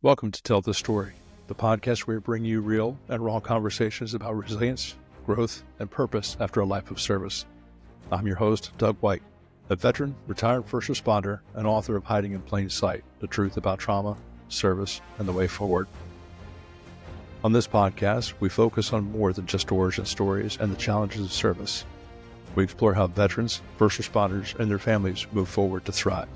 Welcome to Tell the Story, the podcast where we bring you real and raw conversations about resilience, growth, and purpose after a life of service. I'm your host, Doug White, a veteran, retired first responder, and author of Hiding in Plain Sight, The Truth About Trauma, Service, and the Way Forward. On this podcast, we focus on more than just origin stories and the challenges of service. We explore how veterans, first responders, and their families move forward to thrive.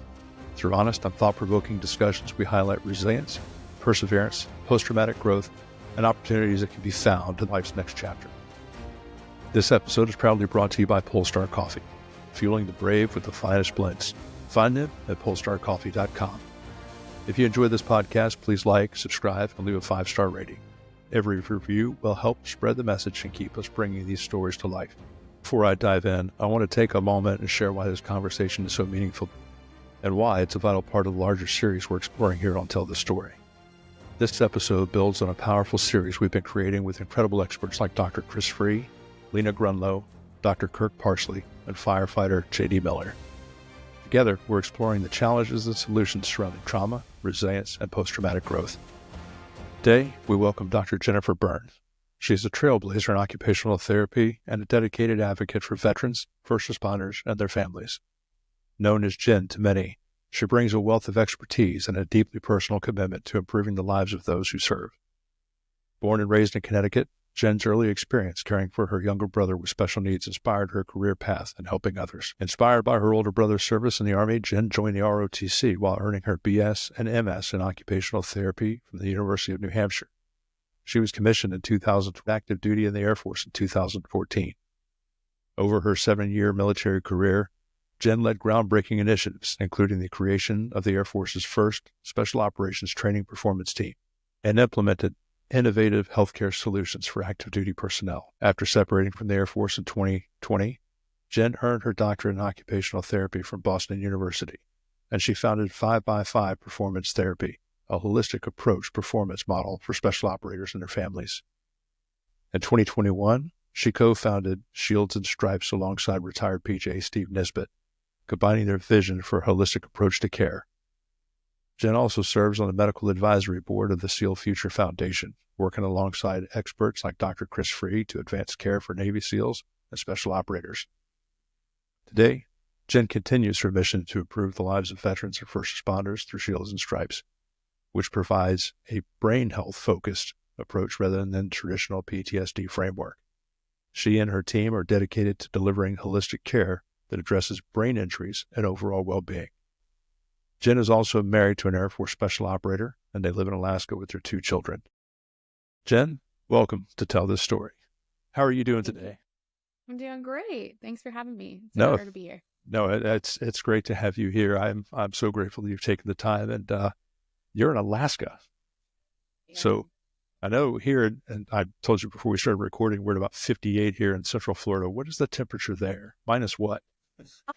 Through honest and thought-provoking discussions, we highlight resilience, perseverance, post-traumatic growth, and opportunities that can be found in life's next chapter. This episode is proudly brought to you by Polestar Coffee, fueling the brave with the finest blends. Find them at polestarcoffee.com. If you enjoy this podcast, please like, subscribe, and leave a 5-star rating. Every review will help spread the message and keep us bringing these stories to life. Before I dive in, I want to take a moment and share why this conversation is so meaningful and why it's a vital part of the larger series we're exploring here on Tell the Story. This episode builds on a powerful series we've been creating with incredible experts like Dr. Chris Free, Lena Grunlow, Dr. Kirk Parsley, and firefighter J.D. Miller. Together, we're exploring the challenges and solutions surrounding trauma, resilience, and post-traumatic growth. Today, we welcome Dr. Jenn Byrne. She's a trailblazer in occupational therapy and a dedicated advocate for veterans, first responders, and their families. Known as Jenn to many, she brings a wealth of expertise and a deeply personal commitment to improving the lives of those who serve. Born and raised in Connecticut, Jenn's early experience caring for her younger brother with special needs inspired her career path in helping others. Inspired by her older brother's service in the Army, Jenn joined the ROTC while earning her BS and MS in occupational therapy from the University of New Hampshire. She was commissioned in 2000 for active duty in the Air Force in 2014. Over her 7-year military career, Jenn led groundbreaking initiatives, including the creation of the Air Force's first Special Operations Training Performance Team, and implemented innovative healthcare solutions for active duty personnel. After separating from the Air Force in 2020, Jenn earned her doctorate in occupational therapy from Boston University, and she founded 5x5 Performance Therapy, a holistic approach performance model for special operators and their families. In 2021, she co-founded Shields and Stripes alongside retired PJ Steve Nisbet, combining their vision for a holistic approach to care. Jenn also serves on the medical advisory board of the SEAL Future Foundation, working alongside experts like Dr. Chris Free to advance care for Navy SEALs and special operators. Today, Jenn continues her mission to improve the lives of veterans and first responders through Shields and Stripes, which provides a brain health-focused approach rather than the traditional PTSD framework. She and her team are dedicated to delivering holistic care that addresses brain injuries and overall well-being. Jenn is also married to an Air Force special operator, and they live in Alaska with their 2 children. Jenn, welcome to Tell This Story. How are you doing today? I'm doing great. Thanks for having me. It's an No, honor to be here. No, it's great to have you here. I'm so grateful that you've taken the time, and you're in Alaska. Yeah. So I know here, and I told you before we started recording, we're at about 58 here in Central Florida. What is the temperature there? Minus what?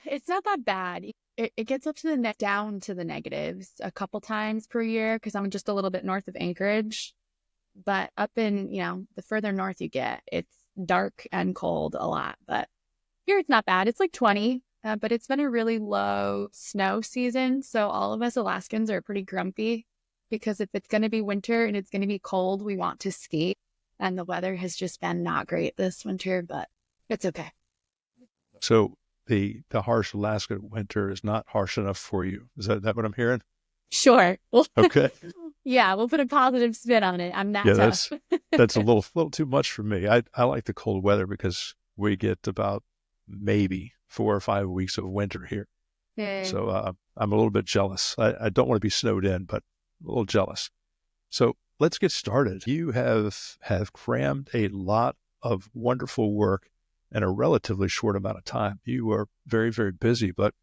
It's not that bad. It gets up to down to the negatives a couple times per year because I'm just a little bit north of Anchorage. But up in, the further north you get, it's dark and cold a lot. But here it's not bad. It's like 20, but it's been a really low snow season. So all of us Alaskans are pretty grumpy because if it's going to be winter and it's going to be cold, we want to ski. And the weather has just been not great this winter, but it's okay. So the harsh Alaska winter is not harsh enough for you. Is that what I'm hearing? Sure. Okay. Yeah, we'll put a positive spin on it. I'm not tough. That's a little too much for me. I like the cold weather because we get about maybe 4 or 5 weeks of winter here. Yeah. So I'm a little bit jealous. I don't want to be snowed in, but a little jealous. So let's get started. You have crammed a lot of wonderful work in a relatively short amount of time. You are very, very busy, but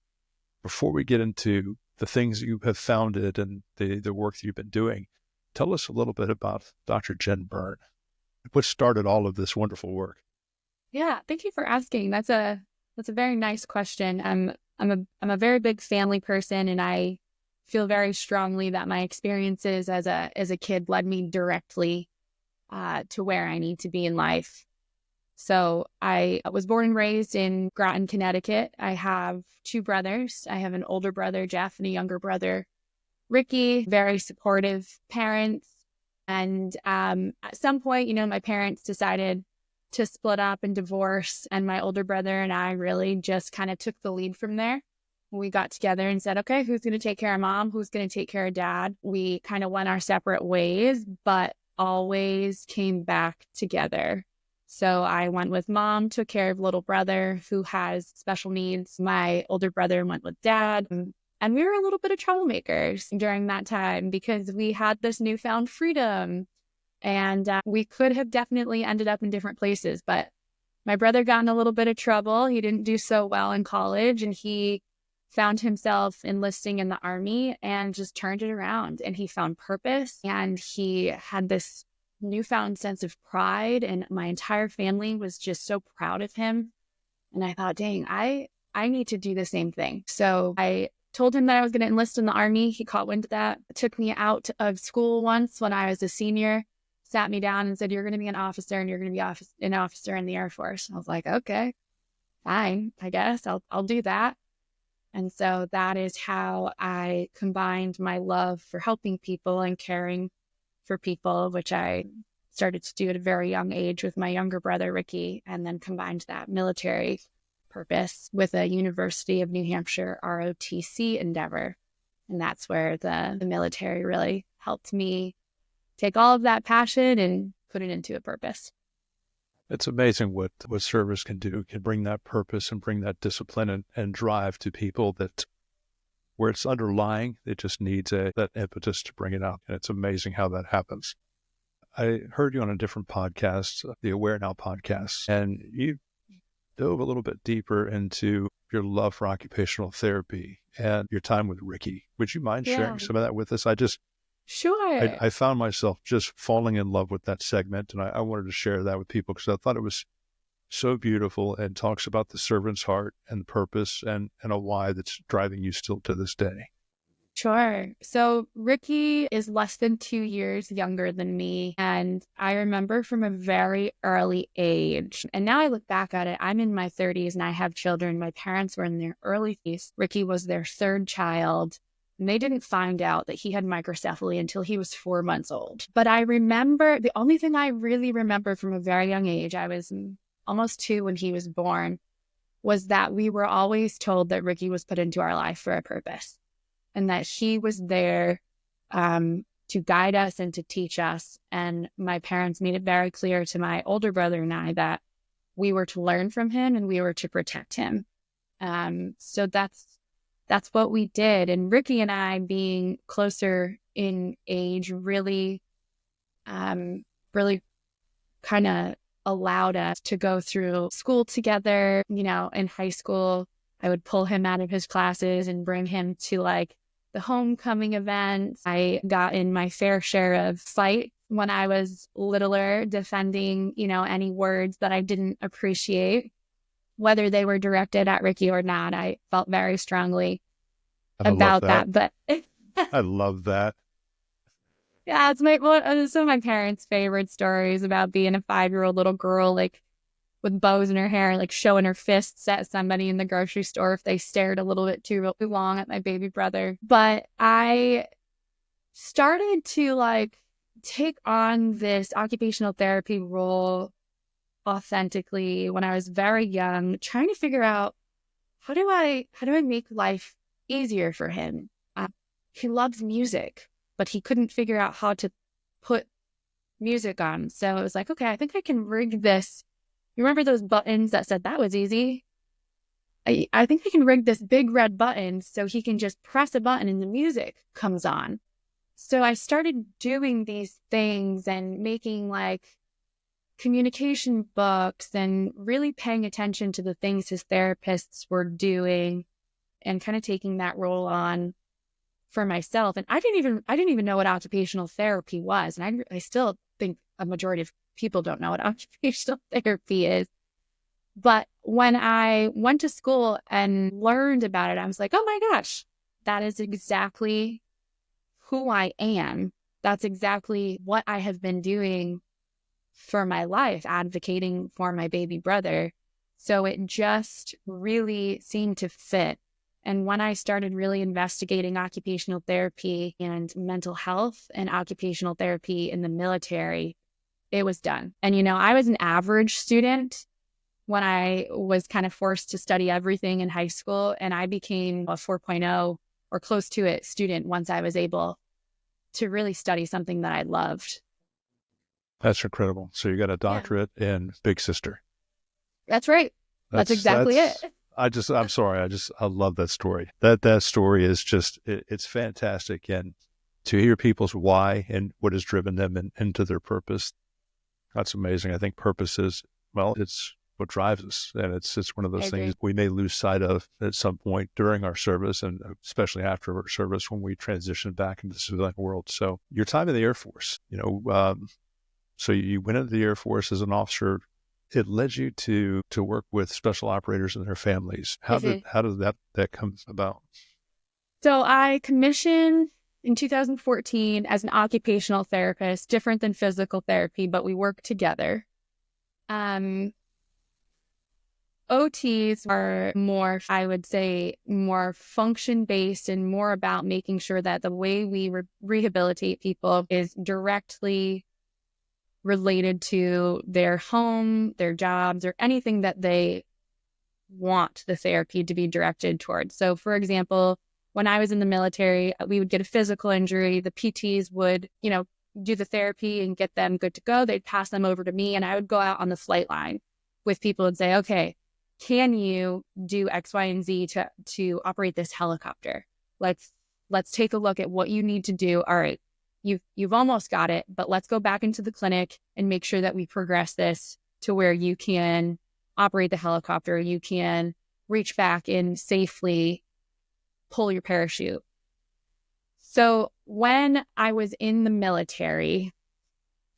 before we get into the things you have founded and the work that you've been doing, tell us a little bit about Dr. Jenn Byrne. What started all of this wonderful work? Yeah, thank you for asking. That's a very nice question. I'm a very big family person, and I feel very strongly that my experiences as a kid led me directly to where I need to be in life. So I was born and raised in Groton, Connecticut. I have 2 brothers. I have an older brother, Jeff, and a younger brother, Ricky, very supportive parents. And at some point, my parents decided to split up and divorce. And my older brother and I really just kind of took the lead from there. We got together and said, okay, who's going to take care of mom? Who's going to take care of dad? We kind of went our separate ways, but always came back together. So I went with mom, took care of little brother who has special needs. My older brother went with dad. And we were a little bit of troublemakers during that time because we had this newfound freedom. And we could have definitely ended up in different places. But my brother got in a little bit of trouble. He didn't do so well in college. And he found himself enlisting in the Army and just turned it around. And he found purpose. And he had this newfound sense of pride. And my entire family was just so proud of him. And I thought, dang, I need to do the same thing. So I told him that I was going to enlist in the Army. He caught wind of that. Took me out of school once when I was a senior, sat me down and said, you're going to be an officer and you're going to be an officer in the Air Force. I was like, okay, fine, I guess I'll do that. And so that is how I combined my love for helping people and caring for people, which I started to do at a very young age with my younger brother, Ricky, and then combined that military purpose with a University of New Hampshire ROTC endeavor. And that's where the military really helped me take all of that passion and put it into a purpose. It's amazing what service can do. It can bring that purpose and bring that discipline and drive to people that where it's underlying, it just needs that impetus to bring it out. And it's amazing how that happens. I heard you on a different podcast, the Aware Now podcast, and you dove a little bit deeper into your love for occupational therapy and your time with Ricky. Would you mind sharing some of that with us? Sure. I found myself just falling in love with that segment, and I wanted to share that with people because I thought it was so beautiful and talks about the servant's heart and the purpose and a why that's driving you still to this day. Sure. So Ricky is less than 2 years younger than me. And I remember from a very early age, and now I look back at it, I'm in my 30s and I have children. My parents were in their early 30s. Ricky was their third child. And they didn't find out that he had microcephaly until he was 4 months old. But I remember, the only thing I really remember from a very young age, I was almost 2 when he was born, was that we were always told that Ricky was put into our life for a purpose and that he was there to guide us and to teach us. And my parents made it very clear to my older brother and I that we were to learn from him and we were to protect him. So that's what we did. And Ricky and I, being closer in age, really kind of allowed us to go through school together. In high school, I would pull him out of his classes and bring him to like the homecoming events. I got in my fair share of fights when I was littler, defending, any words that I didn't appreciate, whether they were directed at Ricky or not. I felt very strongly about that. But I love that. Yeah, it's some of my parents' favorite stories about being a 5-year-old little girl, like with bows in her hair, like showing her fists at somebody in the grocery store if they stared a little bit too long at my baby brother. But I started to take on this occupational therapy role authentically when I was very young, trying to figure out how do I make life easier for him. He loves music, but he couldn't figure out how to put music on. So it was like, okay, I think I can rig this. You remember those buttons that said that was easy? I think I can rig this big red button so he can just press a button and the music comes on. So I started doing these things and making communication books and really paying attention to the things his therapists were doing and kind of taking that role on for myself. And I didn't even know what occupational therapy was. And I still think a majority of people don't know what occupational therapy is. But when I went to school and learned about it, I was like, oh my gosh, that is exactly who I am. That's exactly what I have been doing for my life, advocating for my baby brother. So it just really seemed to fit. And when I started really investigating occupational therapy and mental health and occupational therapy in the military, it was done. And, I was an average student when I was kind of forced to study everything in high school. And I became a 4.0 or close to it student once I was able to really study something that I loved. That's incredible. So you got a doctorate in Big Sister. That's right. That's exactly it. I'm sorry. I love that story. That story is just, it's fantastic. And to hear people's why and what has driven them into their purpose, that's amazing. I think purpose is, it's what drives us. And it's one of those things we may lose sight of at some point during our service, and especially after our service when we transition back into the civilian world. So your time in the Air Force, so you went into the Air Force as an officer. It led you to work with special operators and their families. How did that come about? So I commissioned in 2014 as an occupational therapist, different than physical therapy, but we work together. OTs are more, I would say, more function-based and more about making sure that the way we rehabilitate people is directly related to their home, their jobs, or anything that they want the therapy to be directed towards. So, for example, when I was in the military, we would get a physical injury. The PTs would, do the therapy and get them good to go. They'd pass them over to me, and I would go out on the flight line with people and say, okay, can you do X, Y, and Z to operate this helicopter? Let's take a look at what you need to do. All right. You've almost got it, but let's go back into the clinic and make sure that we progress this to where you can operate the helicopter. You can reach back and safely pull your parachute. So when I was in the military,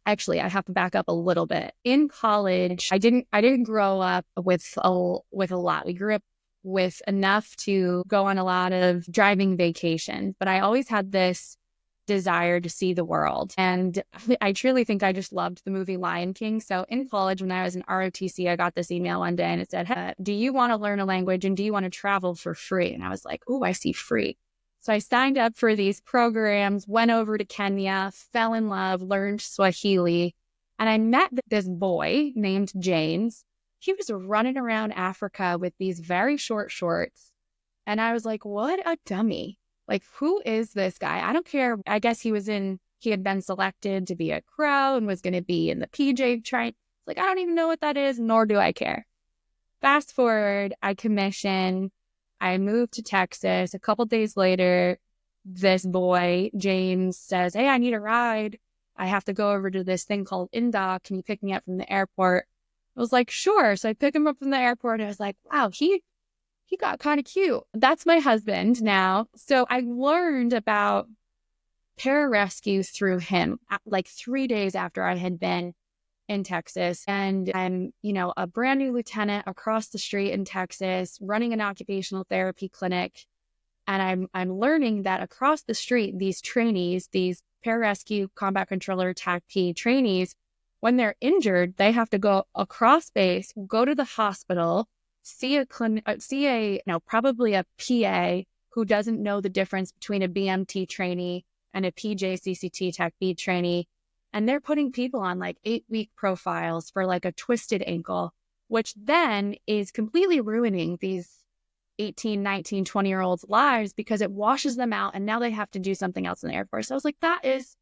actually, I have to back up a little bit. In college, I didn't grow up with a lot. We grew up with enough to go on a lot of driving vacations, but I always had this desire to see the world. And I truly think I just loved the movie Lion King. So in college, when I was in ROTC, I got this email one day and it said, hey, do you want to learn a language and do you want to travel for free? And I was like, oh, I see free. So I signed up for these programs, went over to Kenya, fell in love, learned Swahili, and I met this boy named James. He was running around Africa with these very short shorts. And I was like, what a dummy. Like, who is this guy? I don't care. I guess he had been selected to be a crow and was going to be in the PJ train. Like, I don't even know what that is, nor do I care. Fast forward, I commission. I moved to Texas. A couple days later, this boy, James, says, hey, I need a ride. I have to go over to this thing called Indoc. Can you pick me up from the airport? I was like, sure. So I pick him up from the airport. And I was like, wow, he got kind of cute. That's my husband now. So I learned about pararescue through him, like 3 days after I had been in Texas. And I'm, a brand new lieutenant across the street in Texas, running an occupational therapy clinic. And I'm learning that across the street, these trainees, these pararescue combat controller TACP trainees, when they're injured, they have to go across base, go to the hospital, see probably a PA who doesn't know the difference between a BMT trainee and a PJ-CCT TAC-B trainee. And they're putting people on like 8-week profiles for like a twisted ankle, which then is completely ruining these 18, 19, 20-year-olds' lives because it washes them out and now they have to do something else in the Air Force. So I was like, that is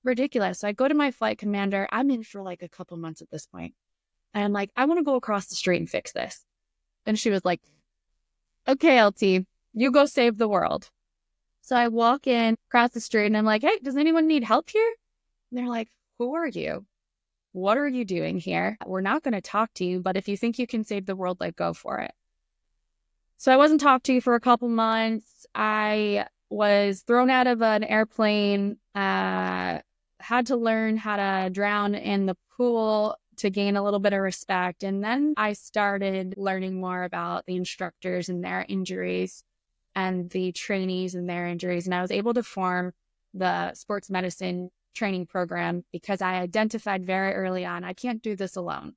ridiculous. So I go to my flight commander. I'm in for like a couple months at this point. And I'm like, I want to go across the street and fix this. And she was like, okay, LT, you go save the world. So I walk in across the street and I'm like, hey, does anyone need help here? And they're like, who are you? What are you doing here? We're not going to talk to you, but if you think you can save the world, like, go for it. So I wasn't talked to for a couple months. I was thrown out of an airplane, had to learn how to drown in the pool to gain a little bit of respect. And then I started learning more about the instructors and their injuries and the trainees and their injuries. And I was able to form the sports medicine training program because I identified very early on, I can't do this alone.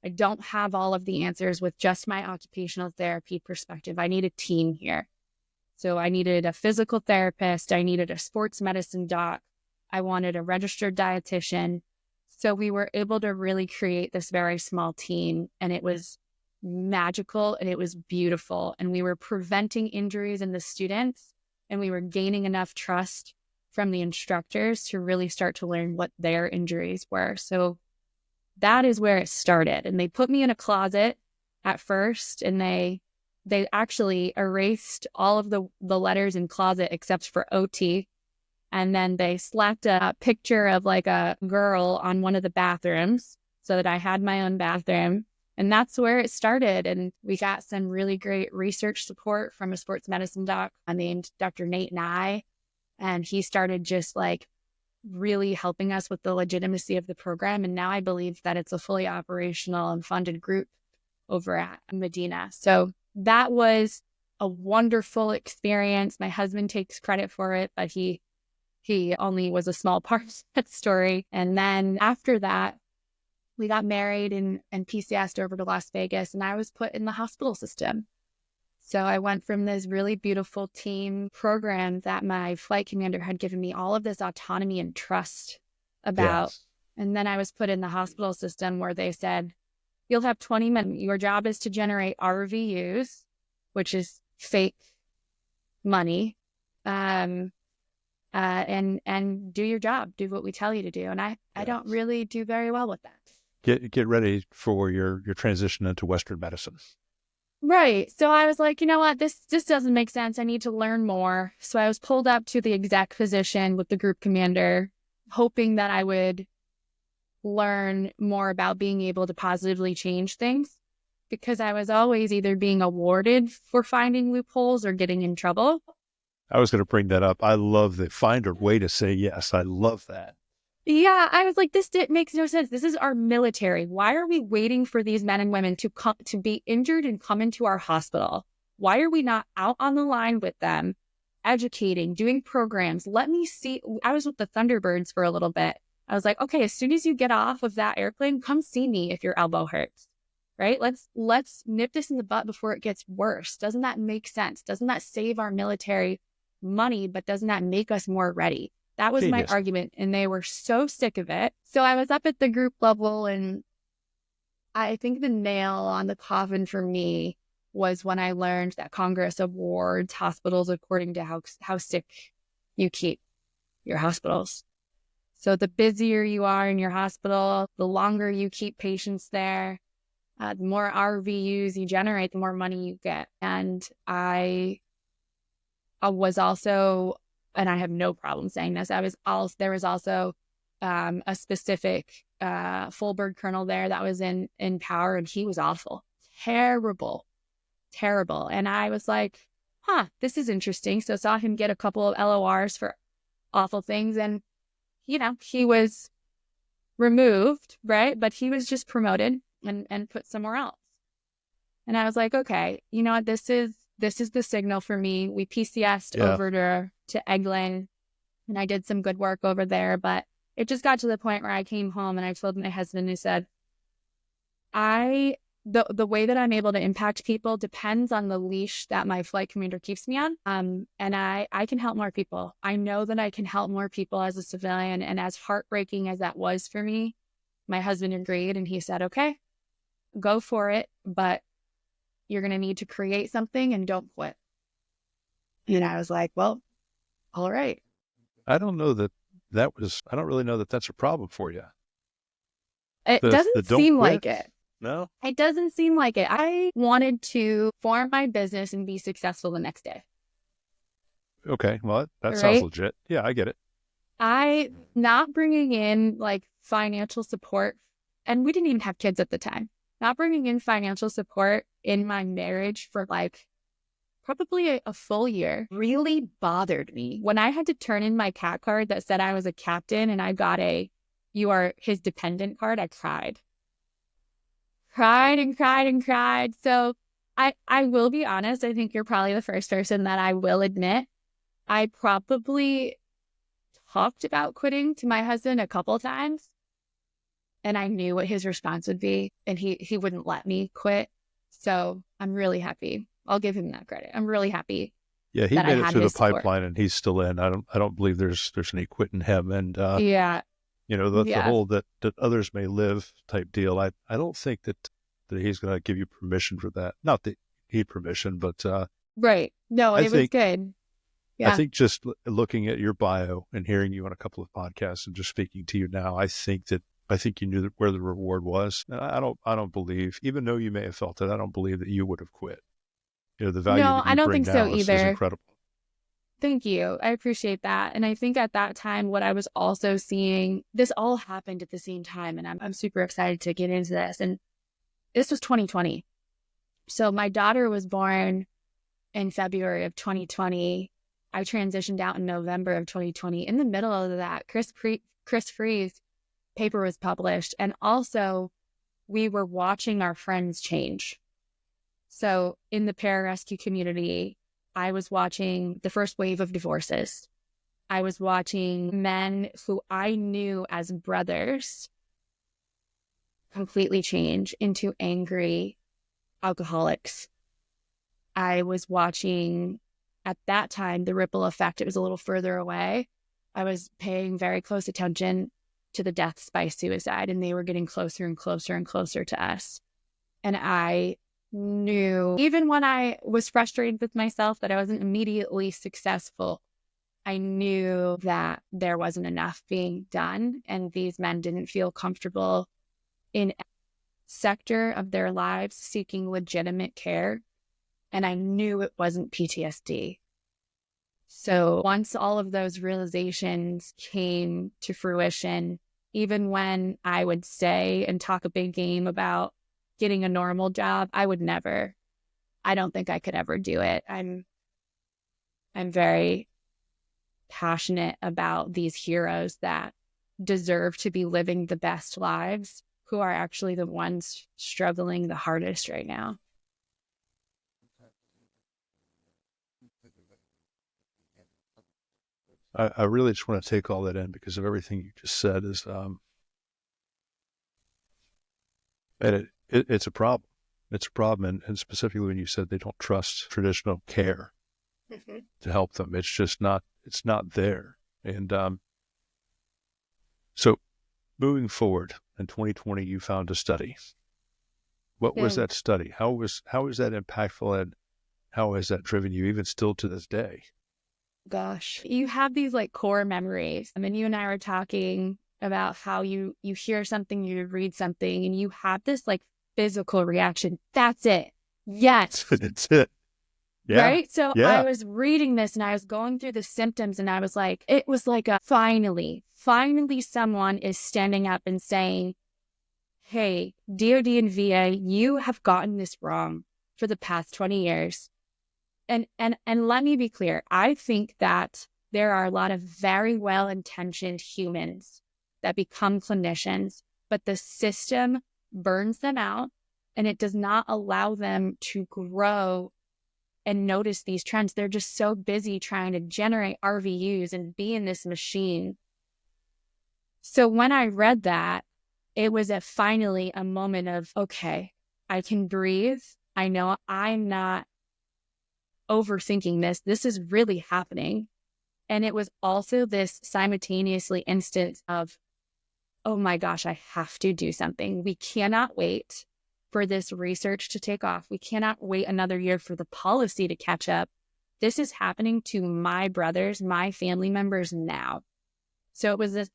I don't have all of the answers with just my occupational therapy perspective. I need a team here. So I needed a physical therapist. I needed a sports medicine doc. I wanted a registered dietitian. So we were able to really create this very small team, and it was magical and it was beautiful. And we were preventing injuries in the students, and we were gaining enough trust from the instructors to really start to learn what their injuries were. So that is where it started. And they put me in a closet at first, and they actually erased all of the letters in closet except for OT. And then they slapped a picture of like a girl on one of the bathrooms so that I had my own bathroom. And that's where it started. And we got some really great research support from a sports medicine doc named Dr. Nate Nye. And he started just like really helping us with the legitimacy of the program. And now I believe that it's a fully operational and funded group over at Medina. So that was a wonderful experience. My husband takes credit for it, but he only was a small part of that story. And then after that, we got married and PCS'd over to Las Vegas, and I was put in the hospital system. So I went from this really beautiful team program that my flight commander had given me all of this autonomy and trust about. Yes. And then I was put in the hospital system where they said, you'll have 20 minutes. Your job is to generate RVUs, which is fake money, and do your job, do what we tell you to do. And I don't really do very well with that. Get ready for your transition into Western medicine. Right. So I was like, you know what, this doesn't make sense. I need to learn more. So I was pulled up to the exec position with the group commander, hoping that I would learn more about being able to positively change things, because I was always either being awarded for finding loopholes or getting in trouble. I was going to bring that up. I love the find a way to say yes. I love that. Yeah, I was like, this makes no sense. This is our military. Why are we waiting for these men and women to be injured and come into our hospital? Why are we not out on the line with them, educating, doing programs? Let me see. I was with the Thunderbirds for a little bit. I was like, okay, as soon as you get off of that airplane, come see me if your elbow hurts, right? Let's nip this in the butt before it gets worse. Doesn't that make sense? Doesn't that save our military money, but doesn't that make us more ready? That was my argument, and they were so sick of it. So I was up at the group level, and I think the nail on the coffin for me was when I learned that Congress awards hospitals according to how sick you keep your hospitals. So the busier you are in your hospital, the longer you keep patients there, the more RVUs you generate, the more money you get. And I was also, and I have no problem saying this, there was also a specific full bird colonel there that was in power, and he was awful, terrible. And I was like, this is interesting. So saw him get a couple of LORs for awful things, and he was removed, right? But he was just promoted and put somewhere else. And I was like, okay, you know what? This is the signal for me. We PCS'd over to Eglin, and I did some good work over there. But it just got to the point where I came home and I told my husband, who said, the way that I'm able to impact people depends on the leash that my flight commander keeps me on. And I can help more people. I know that I can help more people as a civilian. And as heartbreaking as that was for me, my husband agreed, and he said, okay, go for it, but you're going to need to create something and don't quit. And I was like, well, all right. I don't know I don't really know that that's a problem for you. It doesn't seem like it. No? It doesn't seem like it. I wanted to form my business and be successful the next day. Okay. Well, that sounds legit. Yeah, I get it. I not bringing in like financial support, and we didn't even have kids at the time. Not bringing in financial support in my marriage for like probably a full year really bothered me. When I had to turn in my CAT card that said I was a captain and I got you are his dependent card, I cried. Cried. So I will be honest, I think you're probably the first person that I will admit I probably talked about quitting to my husband a couple times, and I knew what his response would be, and he wouldn't let me quit. So I'm really happy. I'll give him that credit. I'm really happy Yeah, he that I made it had through the his support. pipeline and he's still in. I don't believe there's any quitting him. And Yeah. the Yeah. whole that others may live type deal. I don't think that he's going to give you permission for that. Not that he need permission, but Right. No, I it was think good. Yeah. just looking at your bio and hearing you on a couple of podcasts and just speaking to you now, I think you knew where the reward was. And I don't believe, even though you may have felt it, I don't believe that you would have quit. The value No, that I you don't bring think so now is either. incredible. Thank you. I appreciate that. And I think at that time, what I was also seeing, this all happened at the same time. And I'm super excited to get into this. And this was 2020. So my daughter was born in February of 2020. I transitioned out in November of 2020. In the middle of that, Chris Free's paper was published. And also, we were watching our friends change. So in the pararescue community, I was watching the first wave of divorces. I was watching men who I knew as brothers completely change into angry alcoholics. I was watching, at that time, the ripple effect. It was a little further away. I was paying very close attention to the deaths by suicide, and they were getting closer and closer and closer to us. And I knew, even when I was frustrated with myself that I wasn't immediately successful, I knew that there wasn't enough being done, and these men didn't feel comfortable in a sector of their lives seeking legitimate care. And I knew it wasn't PTSD. So once all of those realizations came to fruition, even when I would say and talk a big game about getting a normal job, I don't think I could ever do it. I'm very passionate about these heroes that deserve to be living the best lives, who are actually the ones struggling the hardest right now. I really just want to take all that in because of everything you just said and it's a problem. It's a problem. And specifically when you said they don't trust traditional care to help them, it's just it's not there. And so moving forward in 2020, you found a study. What was that study? How was that impactful, and how has that driven you even still to this day? Gosh, you have these like core memories. I mean, you and I were talking about how you hear something, you read something, and you have this like physical reaction. That's it. Yes. That's it. Yeah. Right? So Yeah. I was reading this and I was going through the symptoms, and I was like, it was like finally someone is standing up and saying, hey, DOD and VA, you have gotten this wrong for the past 20 years. And let me be clear, I think that there are a lot of very well-intentioned humans that become clinicians, but the system burns them out and it does not allow them to grow and notice these trends. They're just so busy trying to generate RVUs and be in this machine. So when I read that, it was finally a moment of, okay, I can breathe. I know I'm not overthinking this. This is really happening. And it was also this simultaneously instance of, oh my gosh, I have to do something. We cannot wait for this research to take off. We cannot wait another year for the policy to catch up. This is happening to my brothers, my family members now. So it was this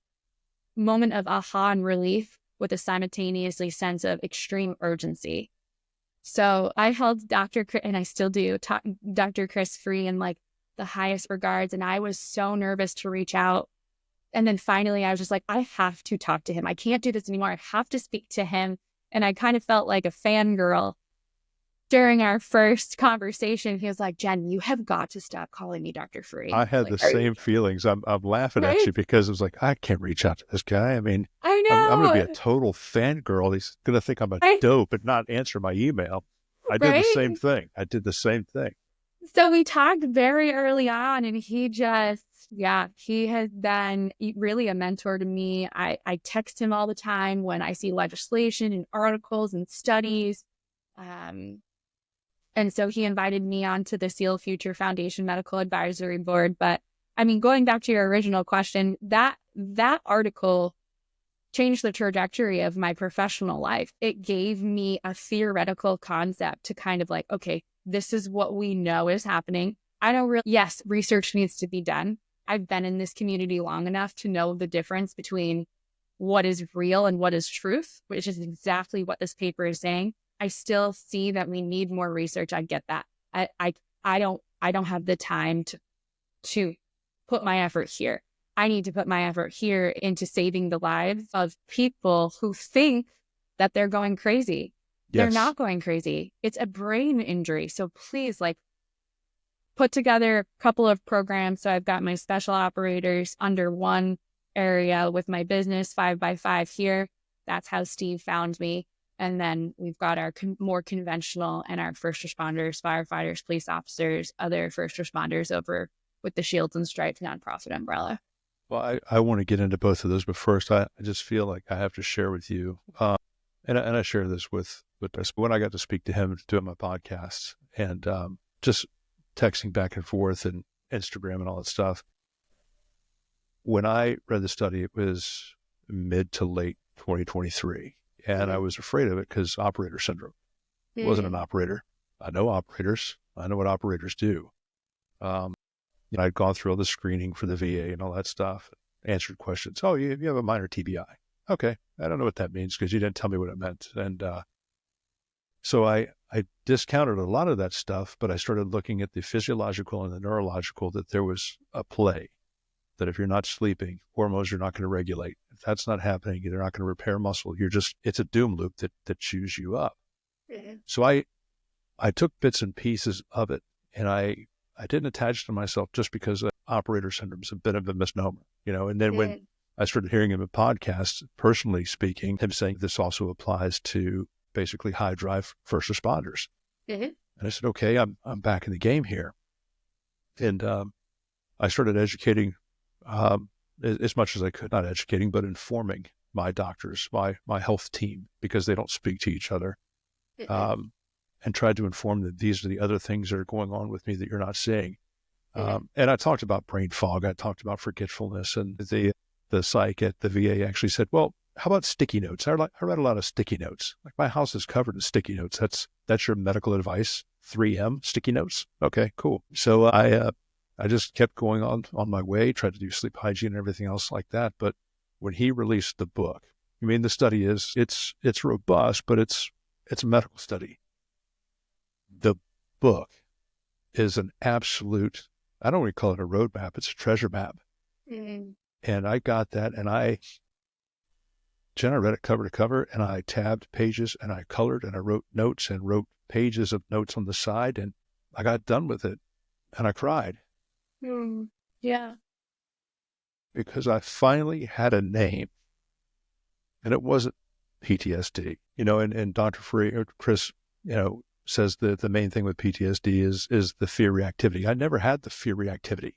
moment of aha and relief with a simultaneously sense of extreme urgency. So I held and I still do, Dr. Chris Free in like the highest regards. And I was so nervous to reach out. And then finally, I was just like, I have to talk to him. I can't do this anymore. I have to speak to him. And I kind of felt like a fangirl during our first conversation. He was like, Jen, you have got to stop calling me Dr. Free. I had the same feelings. I'm laughing at you because it was like, I can't reach out to this guy. I mean, I know. I'm going to be a total fangirl. He's going to think I'm a dope and not answer my email. I did the same thing. So we talked very early on, and he just, he has been really a mentor to me. I text him all the time when I see legislation and articles and studies. And so he invited me onto the SEAL Future Foundation Medical Advisory Board. But I mean, going back to your original question, that article changed the trajectory of my professional life. It gave me a theoretical concept to kind of like, okay, this is what we know is happening. I don't really, yes, research needs to be done. I've been in this community long enough to know the difference between what is real and what is truth, which is exactly what this paper is saying. I still see that we need more research. I get that. I don't have the time to put my effort here. I need to put my effort here into saving the lives of people who think that they're going crazy. Yes. They're not going crazy. It's a brain injury. So please, like, put together a couple of programs. So I've got my special operators under one area with my business 5x5 here. That's how Steve found me. And then we've got our more conventional and our first responders, firefighters, police officers, other first responders over with the Shields and Stripes nonprofit umbrella. Well, I want to get into both of those, but first I just feel like I have to share with you, and I share this with this, when I got to speak to him doing my podcast and just texting back and forth and Instagram and all that stuff. When I read the study, it was mid to late 2023. And I was afraid of it because operator syndrome. I wasn't an operator. I know operators. I know what operators do. I'd gone through all the screening for the VA and all that stuff, answered questions. Oh, you have a minor TBI. Okay. I don't know what that means because you didn't tell me what it meant. And so I discounted a lot of that stuff, but I started looking at the physiological and the neurological, that there was a play, that if you're not sleeping, hormones are not going to regulate. If that's not happening, they're not going to repair muscle. It's a doom loop that chews you up. Mm-hmm. So I took bits and pieces of it, and I didn't attach to myself just because operator syndrome is a bit of a misnomer, and then when I started hearing him in podcasts, personally speaking, him saying this also applies to basically high drive first responders. Mm-hmm. And I said, okay, I'm back in the game here. And I started educating as much as I could, not educating, but informing my doctors, my health team, because they don't speak to each other, and tried to inform them these are the other things that are going on with me that you're not seeing. And I talked about brain fog. I talked about forgetfulness, and the psych at the VA actually said, well, how about sticky notes? I read a lot of sticky notes. Like, my house is covered in sticky notes. That's your medical advice. 3M sticky notes. Okay, cool. So I just kept going on my way, tried to do sleep hygiene and everything else like that. But when he released the book, the study it's robust, but it's a medical study. The book is an absolute, I don't really call it a roadmap, it's a treasure map. Mm-hmm. And I got that, and Jen, I read it cover to cover, and I tabbed pages, and I colored, and I wrote notes and wrote pages of notes on the side, and I got done with it, and I cried. Yeah. Because I finally had a name, and it wasn't PTSD, and Dr. Chris, says that the main thing with PTSD is the fear reactivity. I never had the fear reactivity.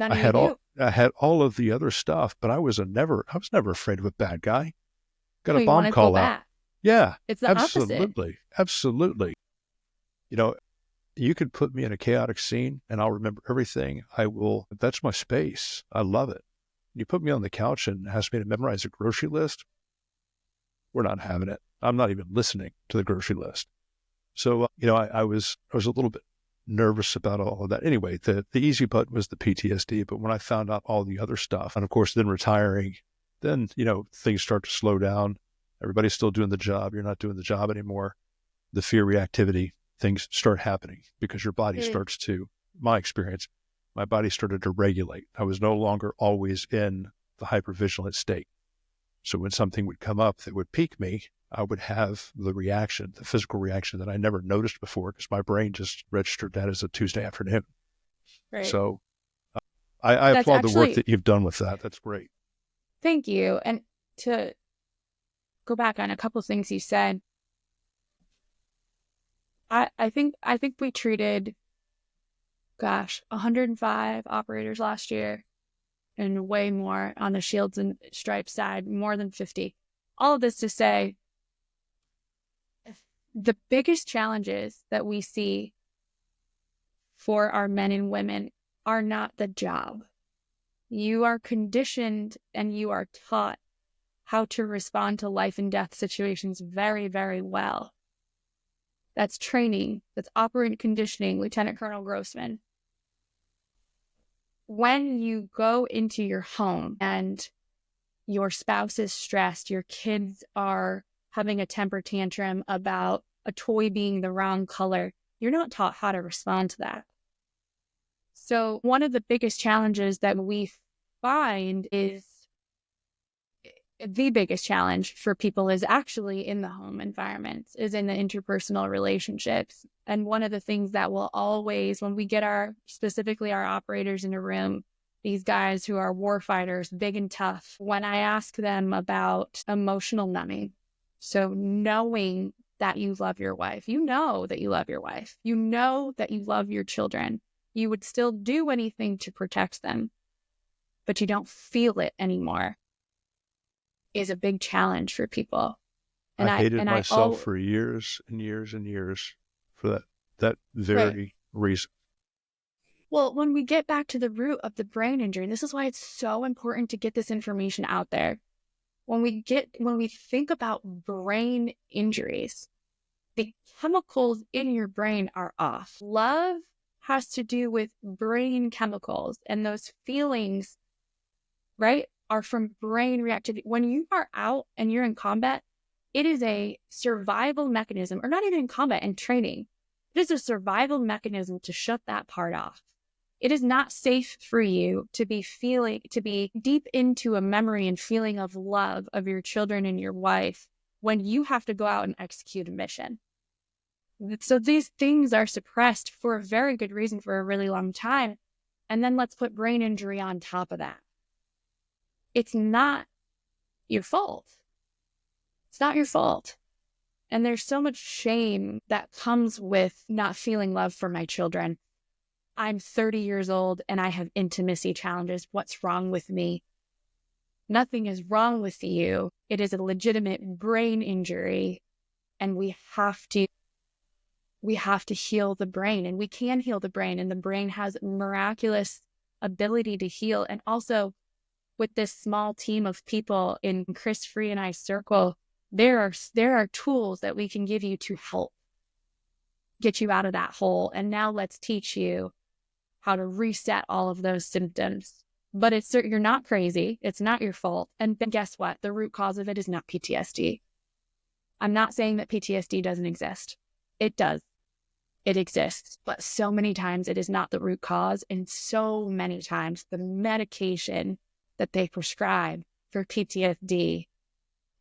I had all of the other stuff, but I was never afraid of a bad guy. Got a bomb call out. Yeah, it's the absolutely, opposite. Absolutely. You could put me in a chaotic scene and I'll remember everything. That's my space. I love it. You put me on the couch and ask me to memorize a grocery list, we're not having it. I'm not even listening to the grocery list. So, I was a little bit nervous about all of that. Anyway, the easy button was the PTSD, but when I found out all the other stuff, and of course then retiring, then, things start to slow down. Everybody's still doing the job. You're not doing the job anymore. The fear reactivity, things start happening because your body starts to, my experience, my body started to regulate. I was no longer always in the hypervigilant state. So when something would come up that would pique me, I would have the physical reaction that I never noticed before because my brain just registered that as a Tuesday afternoon. Right. So I applaud the work that you've done with that. That's great. Thank you. And to go back on a couple of things you said, I think we treated, 105 operators last year, and way more on the Shields and Stripes side, more than 50. All of this to say, the biggest challenges that we see for our men and women are not the job. You are conditioned and you are taught how to respond to life and death situations very, very well. That's training. That's operant conditioning, Lieutenant Colonel Grossman. When you go into your home and your spouse is stressed, your kids are having a temper tantrum about a toy being the wrong color, you're not taught how to respond to that. So one of the biggest challenges that we find is the biggest challenge for people is actually in the home environments, is in the interpersonal relationships. And one of the things that will always, when we get specifically our operators in a room, these guys who are war fighters, big and tough, when I ask them about emotional numbing, so knowing that you love your wife, you know that you love your wife, you know that you love your children, you would still do anything to protect them, but you don't feel it anymore, is a big challenge for people. And I hated myself for years and years and years for that very reason. Well, when we get back to the root of the brain injury, this is why it's so important to get this information out there. When we think about brain injuries, the chemicals in your brain are off. Love has to do with brain chemicals, and those feelings, right, are from brain reactivity. When you are out and you're in combat, it is a survival mechanism, or not even in combat, in training. It is a survival mechanism to shut that part off. It is not safe for you to be deep into a memory and feeling of love of your children and your wife when you have to go out and execute a mission. So these things are suppressed for a very good reason for a really long time. And then let's put brain injury on top of that. It's not your fault. It's not your fault. And there's so much shame that comes with not feeling love for my children. I'm 30 years old and I have intimacy challenges. What's wrong with me? Nothing is wrong with you. It is a legitimate brain injury, and we have to heal the brain, and we can heal the brain, and the brain has miraculous ability to heal. And also, with this small team of people in Chris Free and I's circle, there are tools that we can give you to help get you out of that hole. And now let's teach you how to reset all of those symptoms. But you're not crazy. It's not your fault. And guess what? The root cause of it is not PTSD. I'm not saying that PTSD doesn't exist. It does. It exists. But so many times it is not the root cause. And so many times the medication that they prescribe for PTSD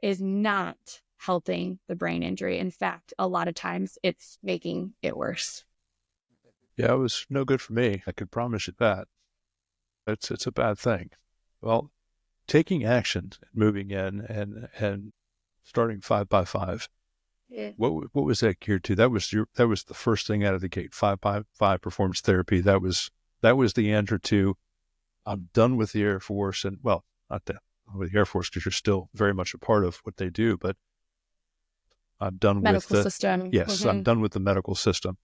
is not helping the brain injury. In fact, a lot of times it's making it worse. Yeah, it was no good for me. I could promise you that. It's a bad thing. Well, taking action, moving in, and starting 5 by 5. Yeah. What was that geared to? That was the first thing out of the gate. 5 by 5 performance therapy. That was the answer to, I'm done with the Air Force, and well, not that with the Air Force because you're still very much a part of what they do, but I'm done medical with the system. Yes, I'm done with the medical system.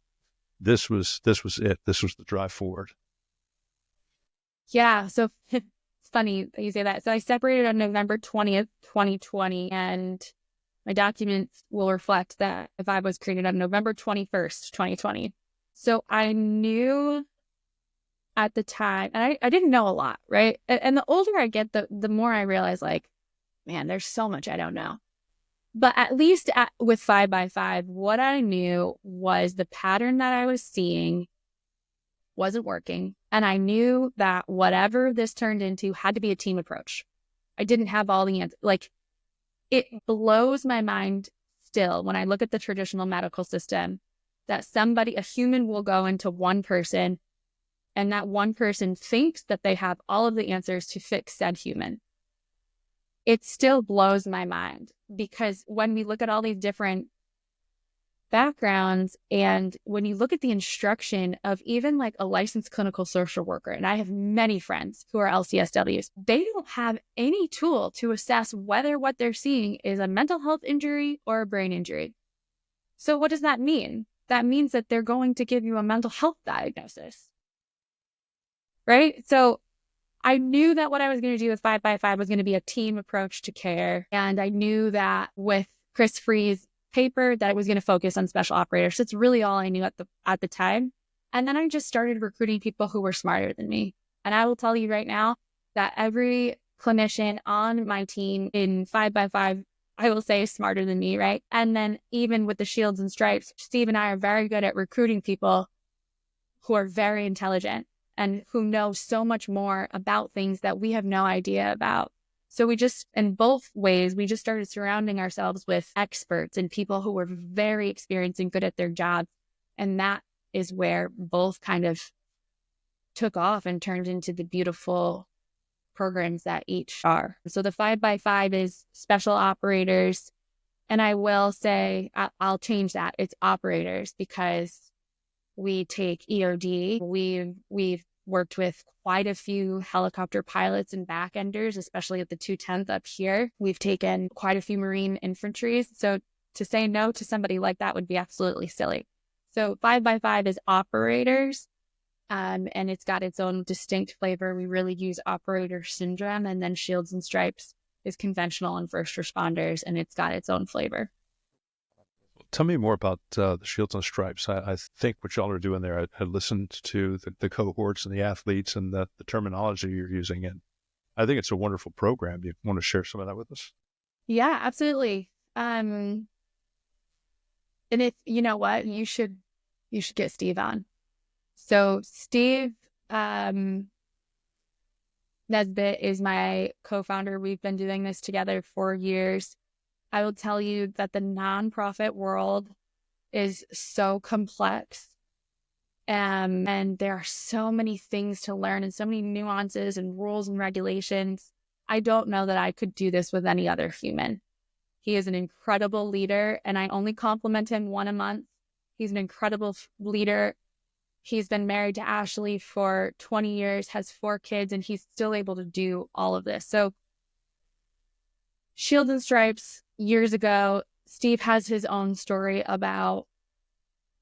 This was it. This was the drive forward. Yeah. So it's funny that you say that. So I separated on November 20th, 2020, and my documents will reflect that if I was created on November 21st, 2020. So I knew at the time, and I didn't know a lot, right? And the older I get, the more I realize, like, man, there's so much I don't know. But at least with 5 by 5, what I knew was the pattern that I was seeing wasn't working. And I knew that whatever this turned into had to be a team approach. I didn't have all the answers. Like, it blows my mind still when I look at the traditional medical system that a human will go into one person, and that one person thinks that they have all of the answers to fix said human. It still blows my mind, because when we look at all these different backgrounds, and when you look at the instruction of even like a licensed clinical social worker, and I have many friends who are LCSWs, they don't have any tool to assess whether what they're seeing is a mental health injury or a brain injury. So what does that mean? That means that they're going to give you a mental health diagnosis, right? So I knew that what I was going to do with 5x5 was going to be a team approach to care. And I knew that with Chris Free's paper that it was going to focus on special operators. That's really all I knew at the time. And then I just started recruiting people who were smarter than me. And I will tell you right now that every clinician on my team in 5x5, I will say, is smarter than me, right? And then even with the Shields and Stripes, Steve and I are very good at recruiting people who are very intelligent and who know so much more about things that we have no idea about. So we just, in both ways, we just started surrounding ourselves with experts and people who were very experienced and good at their jobs. And that is where both kind of took off and turned into the beautiful programs that each are. So the 5x5 is special operators. And I will say, I'll change that. It's operators, because we take EOD. We've worked with quite a few helicopter pilots and backenders, especially at the 210th up here. We've taken quite a few Marine infantries. So to say no to somebody like that would be absolutely silly. So 5x5 is operators, and it's got its own distinct flavor. We really use operator syndrome, and then Shields and Stripes is conventional and first responders, and it's got its own flavor. Tell me more about the Shields and Stripes. I think what y'all are doing there, I had listened to the cohorts and the athletes and the terminology you're using, and I think it's a wonderful program. You want to share some of that with us? Yeah, absolutely. And if you know what, you should get Steve on. So Steve Nesbitt is my co-founder. We've been doing this together for years. I will tell you that the nonprofit world is so complex, and there are so many things to learn and so many nuances and rules and regulations. I don't know that I could do this with any other human. He is an incredible leader, and I only compliment him one a month. He's an incredible leader. He's been married to Ashley for 20 years, has 4 kids, and he's still able to do all of this. So Shields and Stripes, years ago, Steve has his own story about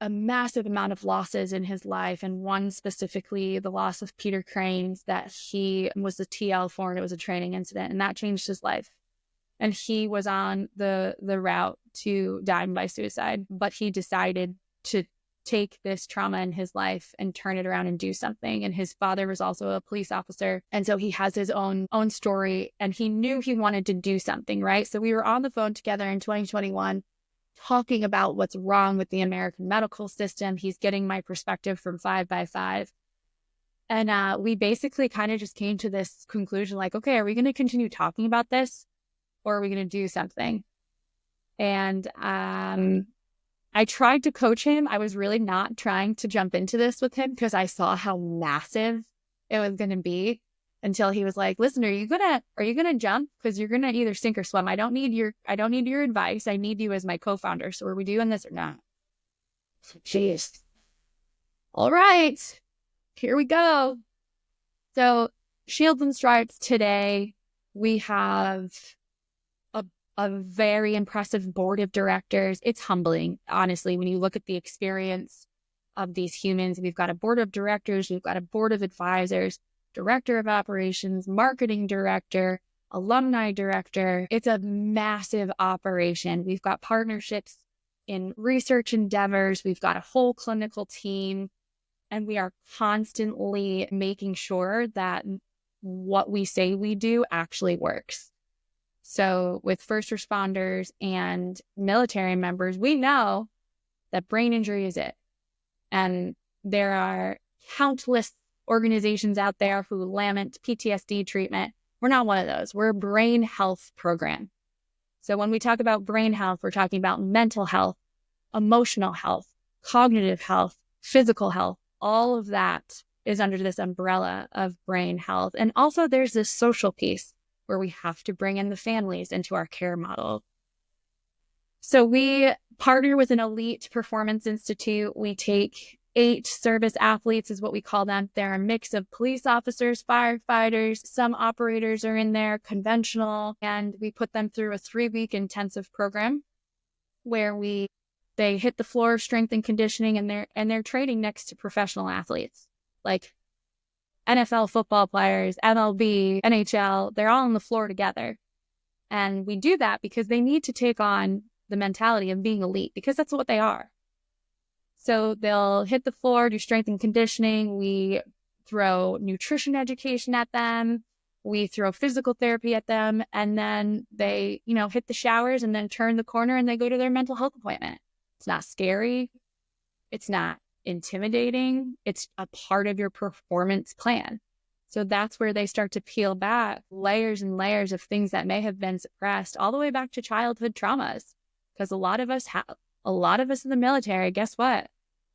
a massive amount of losses in his life, and one specifically the loss of Peter Cranes that he was the TL for, and it was a training incident, and that changed his life. And he was on the route to dying by suicide, but he decided to take this trauma in his life and turn it around and do something. And his father was also a police officer. And so he has his own story, and he knew he wanted to do something, right? So we were on the phone together in 2021 talking about what's wrong with the American medical system. He's getting my perspective from 5x5. And we basically kind of just came to this conclusion, like, okay, are we going to continue talking about this, or are we going to do something? And I tried to coach him. I was really not trying to jump into this with him because I saw how massive it was going to be, until he was like, listen, are you gonna jump? Because you're gonna either sink or swim. I don't need your advice. I need you as my co-founder. So are we doing this or not? Jeez. All right, here we go. So Shields and Stripes today, we have a very impressive board of directors. It's humbling, honestly, when you look at the experience of these humans. We've got a board of directors, we've got a board of advisors, director of operations, marketing director, alumni director. It's a massive operation. We've got partnerships in research endeavors. We've got a whole clinical team, and we are constantly making sure that what we say we do actually works. So with first responders and military members, we know that brain injury is it. And there are countless organizations out there who lament PTSD treatment. We're not one of those. We're a brain health program. So when we talk about brain health, we're talking about mental health, emotional health, cognitive health, physical health. All of that is under this umbrella of brain health. And also there's this social piece where we have to bring in the families into our care model. So we partner with an elite performance institute. We take 8 service athletes is what we call them. They're a mix of police officers, firefighters, some operators are in there, conventional, and we put them through a 3-week intensive program where we They hit the floor, strength and conditioning, and they're training next to professional athletes like NFL football players, MLB, NHL. They're all on the floor together. And we do that because they need to take on the mentality of being elite, because that's what they are. So they'll hit the floor, do strength and conditioning. We throw nutrition education at them. We throw physical therapy at them. And then they, hit the showers and then turn the corner and they go to their mental health appointment. It's not scary. It's not intimidating. It's a part of your performance plan. So that's where they start to peel back layers and layers of things that may have been suppressed all the way back to childhood traumas. Because a lot of us in the military, guess what?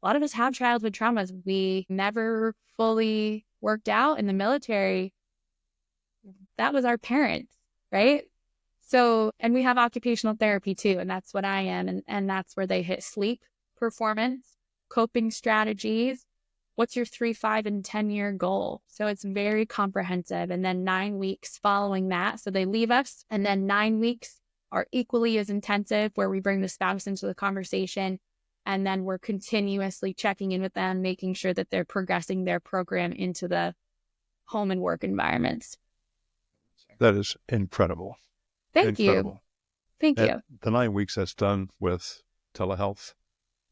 A lot of us have childhood traumas we never fully worked out in the military. That was our parents, right? So, and we have occupational therapy too, and that's what I am. And that's where they hit sleep, performance, coping strategies. What's your 3, 5, and 10-year goal? So it's very comprehensive. And then 9 weeks following that. So they leave us, and then 9 weeks are equally as intensive, where we bring the spouse into the conversation. And then we're continuously checking in with them, making sure that they're progressing their program into the home and work environments. That is incredible. Thank you. The 9 weeks, that's done with telehealth?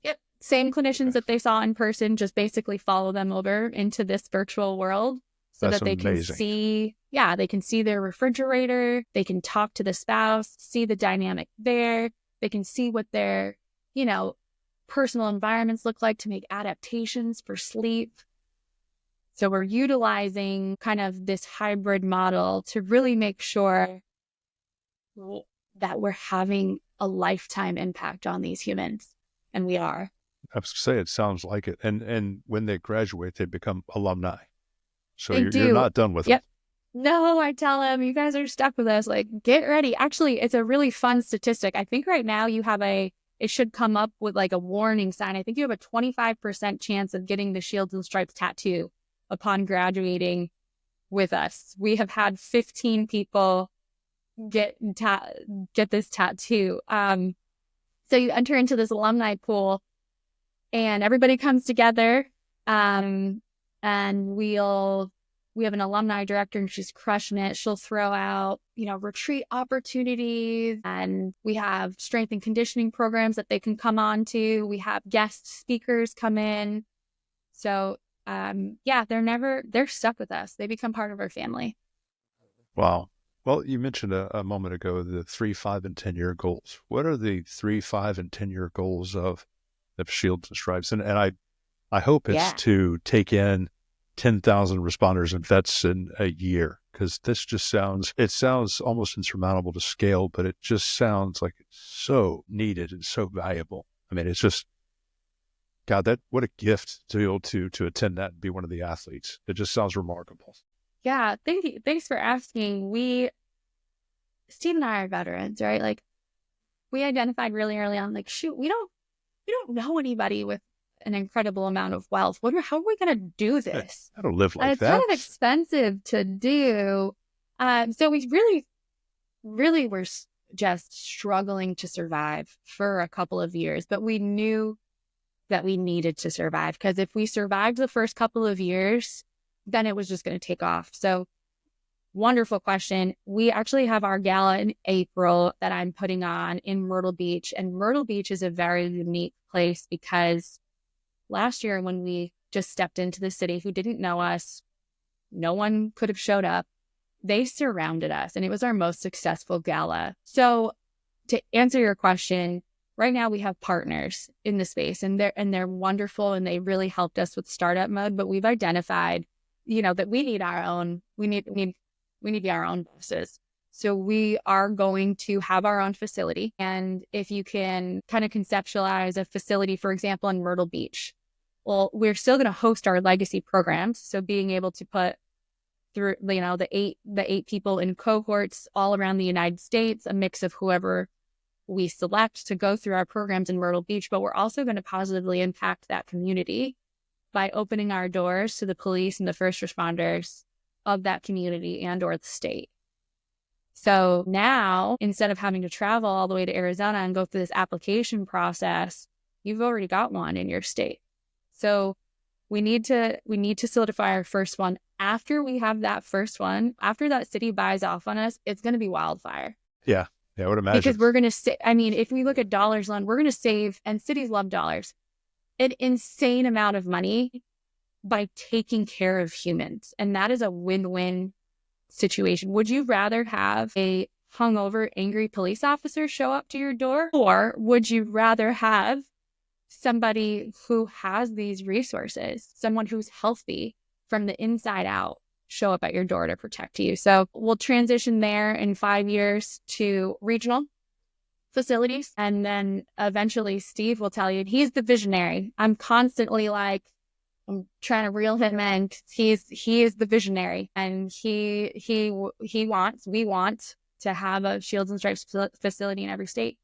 Yep. Same clinicians that they saw in person, just basically follow them over into this virtual world so That's that they amazing. can see, they can see their refrigerator. They can talk to the spouse, see the dynamic there. They can see what their, personal environments look like to make adaptations for sleep. So we're utilizing kind of this hybrid model to really make sure that we're having a lifetime impact on these humans. And we are. I was going to say, it sounds like it. And when they graduate, they become alumni. So you're not done with them. No, I tell them, you guys are stuck with us. Like, get ready. Actually, it's a really fun statistic. I think right now you have it should come up with like a warning sign. I think you have a 25% chance of getting the Shields and Stripes tattoo upon graduating with us. We have had 15 people get this tattoo. So you enter into this alumni pool and everybody comes together. And we have an alumni director and she's crushing it. She'll throw out, retreat opportunities, and we have strength and conditioning programs that they can come on to. We have guest speakers come in. So, they're stuck with us. They become part of our family. Wow. Well, you mentioned a moment ago the 3, 5, and 10-year goals. What are the 3, 5, and 10-year goals of Shields and Stripes? And I hope it's to take in 10,000 responders and vets in a year, because this just sounds almost insurmountable to scale, but it just sounds like it's so needed and so valuable. I mean, it's just, God, what a gift to be able to attend that and be one of the athletes. It just sounds remarkable. Yeah, thank you. Thanks for asking. Steve and I are veterans, right? Like, we identified really early on, like, shoot, we don't know anybody with an incredible amount of wealth. How are we going to do this? I don't live like it's that. It's kind of expensive to do. So we really were just struggling to survive for a couple of years, but we knew that we needed to survive, because if we survived the first couple of years, then it was just going to take off. So, wonderful question. We actually have our gala in April that I'm putting on in Myrtle Beach. And Myrtle Beach is a very unique place because last year when we just stepped into the city, who didn't know us, no one could have showed up. They surrounded us, and it was our most successful gala. So to answer your question, right now we have partners in the space, and they're wonderful, and they really helped us with startup mode. But we've identified, that we need our own. We need to be our own bosses. So we are going to have our own facility. And if you can kind of conceptualize a facility, for example, in Myrtle Beach, well, we're still going to host our legacy programs. So being able to put through, the eight people in cohorts all around the United States, a mix of whoever we select to go through our programs in Myrtle Beach. But we're also going to positively impact that community by opening our doors to the police and the first responders of that community and or the state. So now, instead of having to travel all the way to Arizona and go through this application process, You've already got one in your state. So we need to solidify our first one. After we have that first one, after that city buys off on us, it's going to be wildfire. Yeah. Yeah, I would imagine. Because we're going to say, I mean, if we look at dollars alone, we're going to save, and cities love dollars, an insane amount of money by taking care of humans. And that is a win-win situation. Would you rather have a hungover, angry police officer show up to your door? Or would you rather have somebody who has these resources, someone who's healthy from the inside out, show up at your door to protect you? So we'll transition there in 5 years to regional facilities. And then eventually Steve will tell you, he's the visionary. I'm constantly like, I'm trying to reel him in. He is the visionary, and we want to have a Shields and Stripes facility in every state.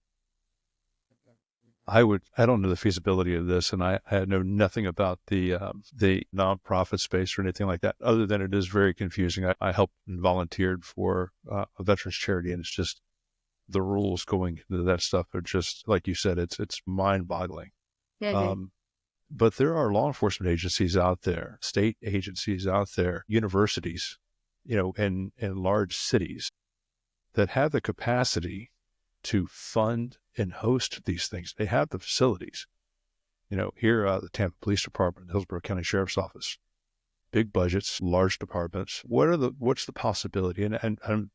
I don't know the feasibility of this, and I know nothing about the nonprofit space or anything like that, other than it is very confusing. I helped and volunteered for a veterans charity, and it's just the rules going into that stuff are just, like you said, it's mind-boggling. Mm-hmm. But there are law enforcement agencies out there, state agencies out there, universities, in large cities that have the capacity to fund and host these things. They have the facilities. Here, the Tampa Police Department, Hillsborough County Sheriff's Office, big budgets, large departments. What's the possibility? And I'm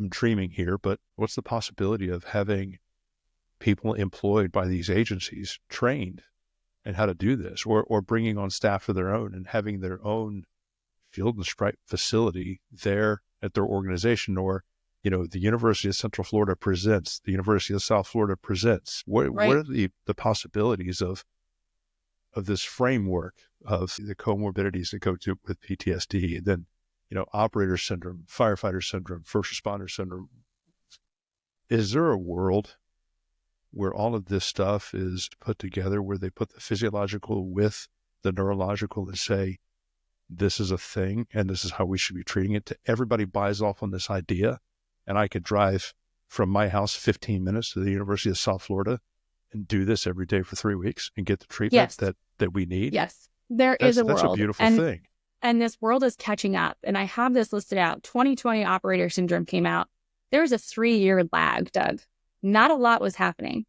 dreaming here, but what's the possibility of having people employed by these agencies trained and how to do this, or bringing on staff of their own and having their own Field and Stripe facility there at their organization, or, the University of Central Florida presents, the University of South Florida presents. What are the possibilities of this framework of the comorbidities that go with PTSD, and then, operator syndrome, firefighter syndrome, first responder syndrome? Is there a world where all of this stuff is put together, where they put the physiological with the neurological and say, this is a thing and this is how we should be treating it? Everybody buys off on this idea, and I could drive from my house 15 minutes to the University of South Florida and do this every day for 3 weeks and get the treatment that we need. Yes, there is a world. That's a beautiful thing. And this world is catching up. And I have this listed out. 2020 operator syndrome came out. There was a 3-year lag, Doug. Not a lot was happening.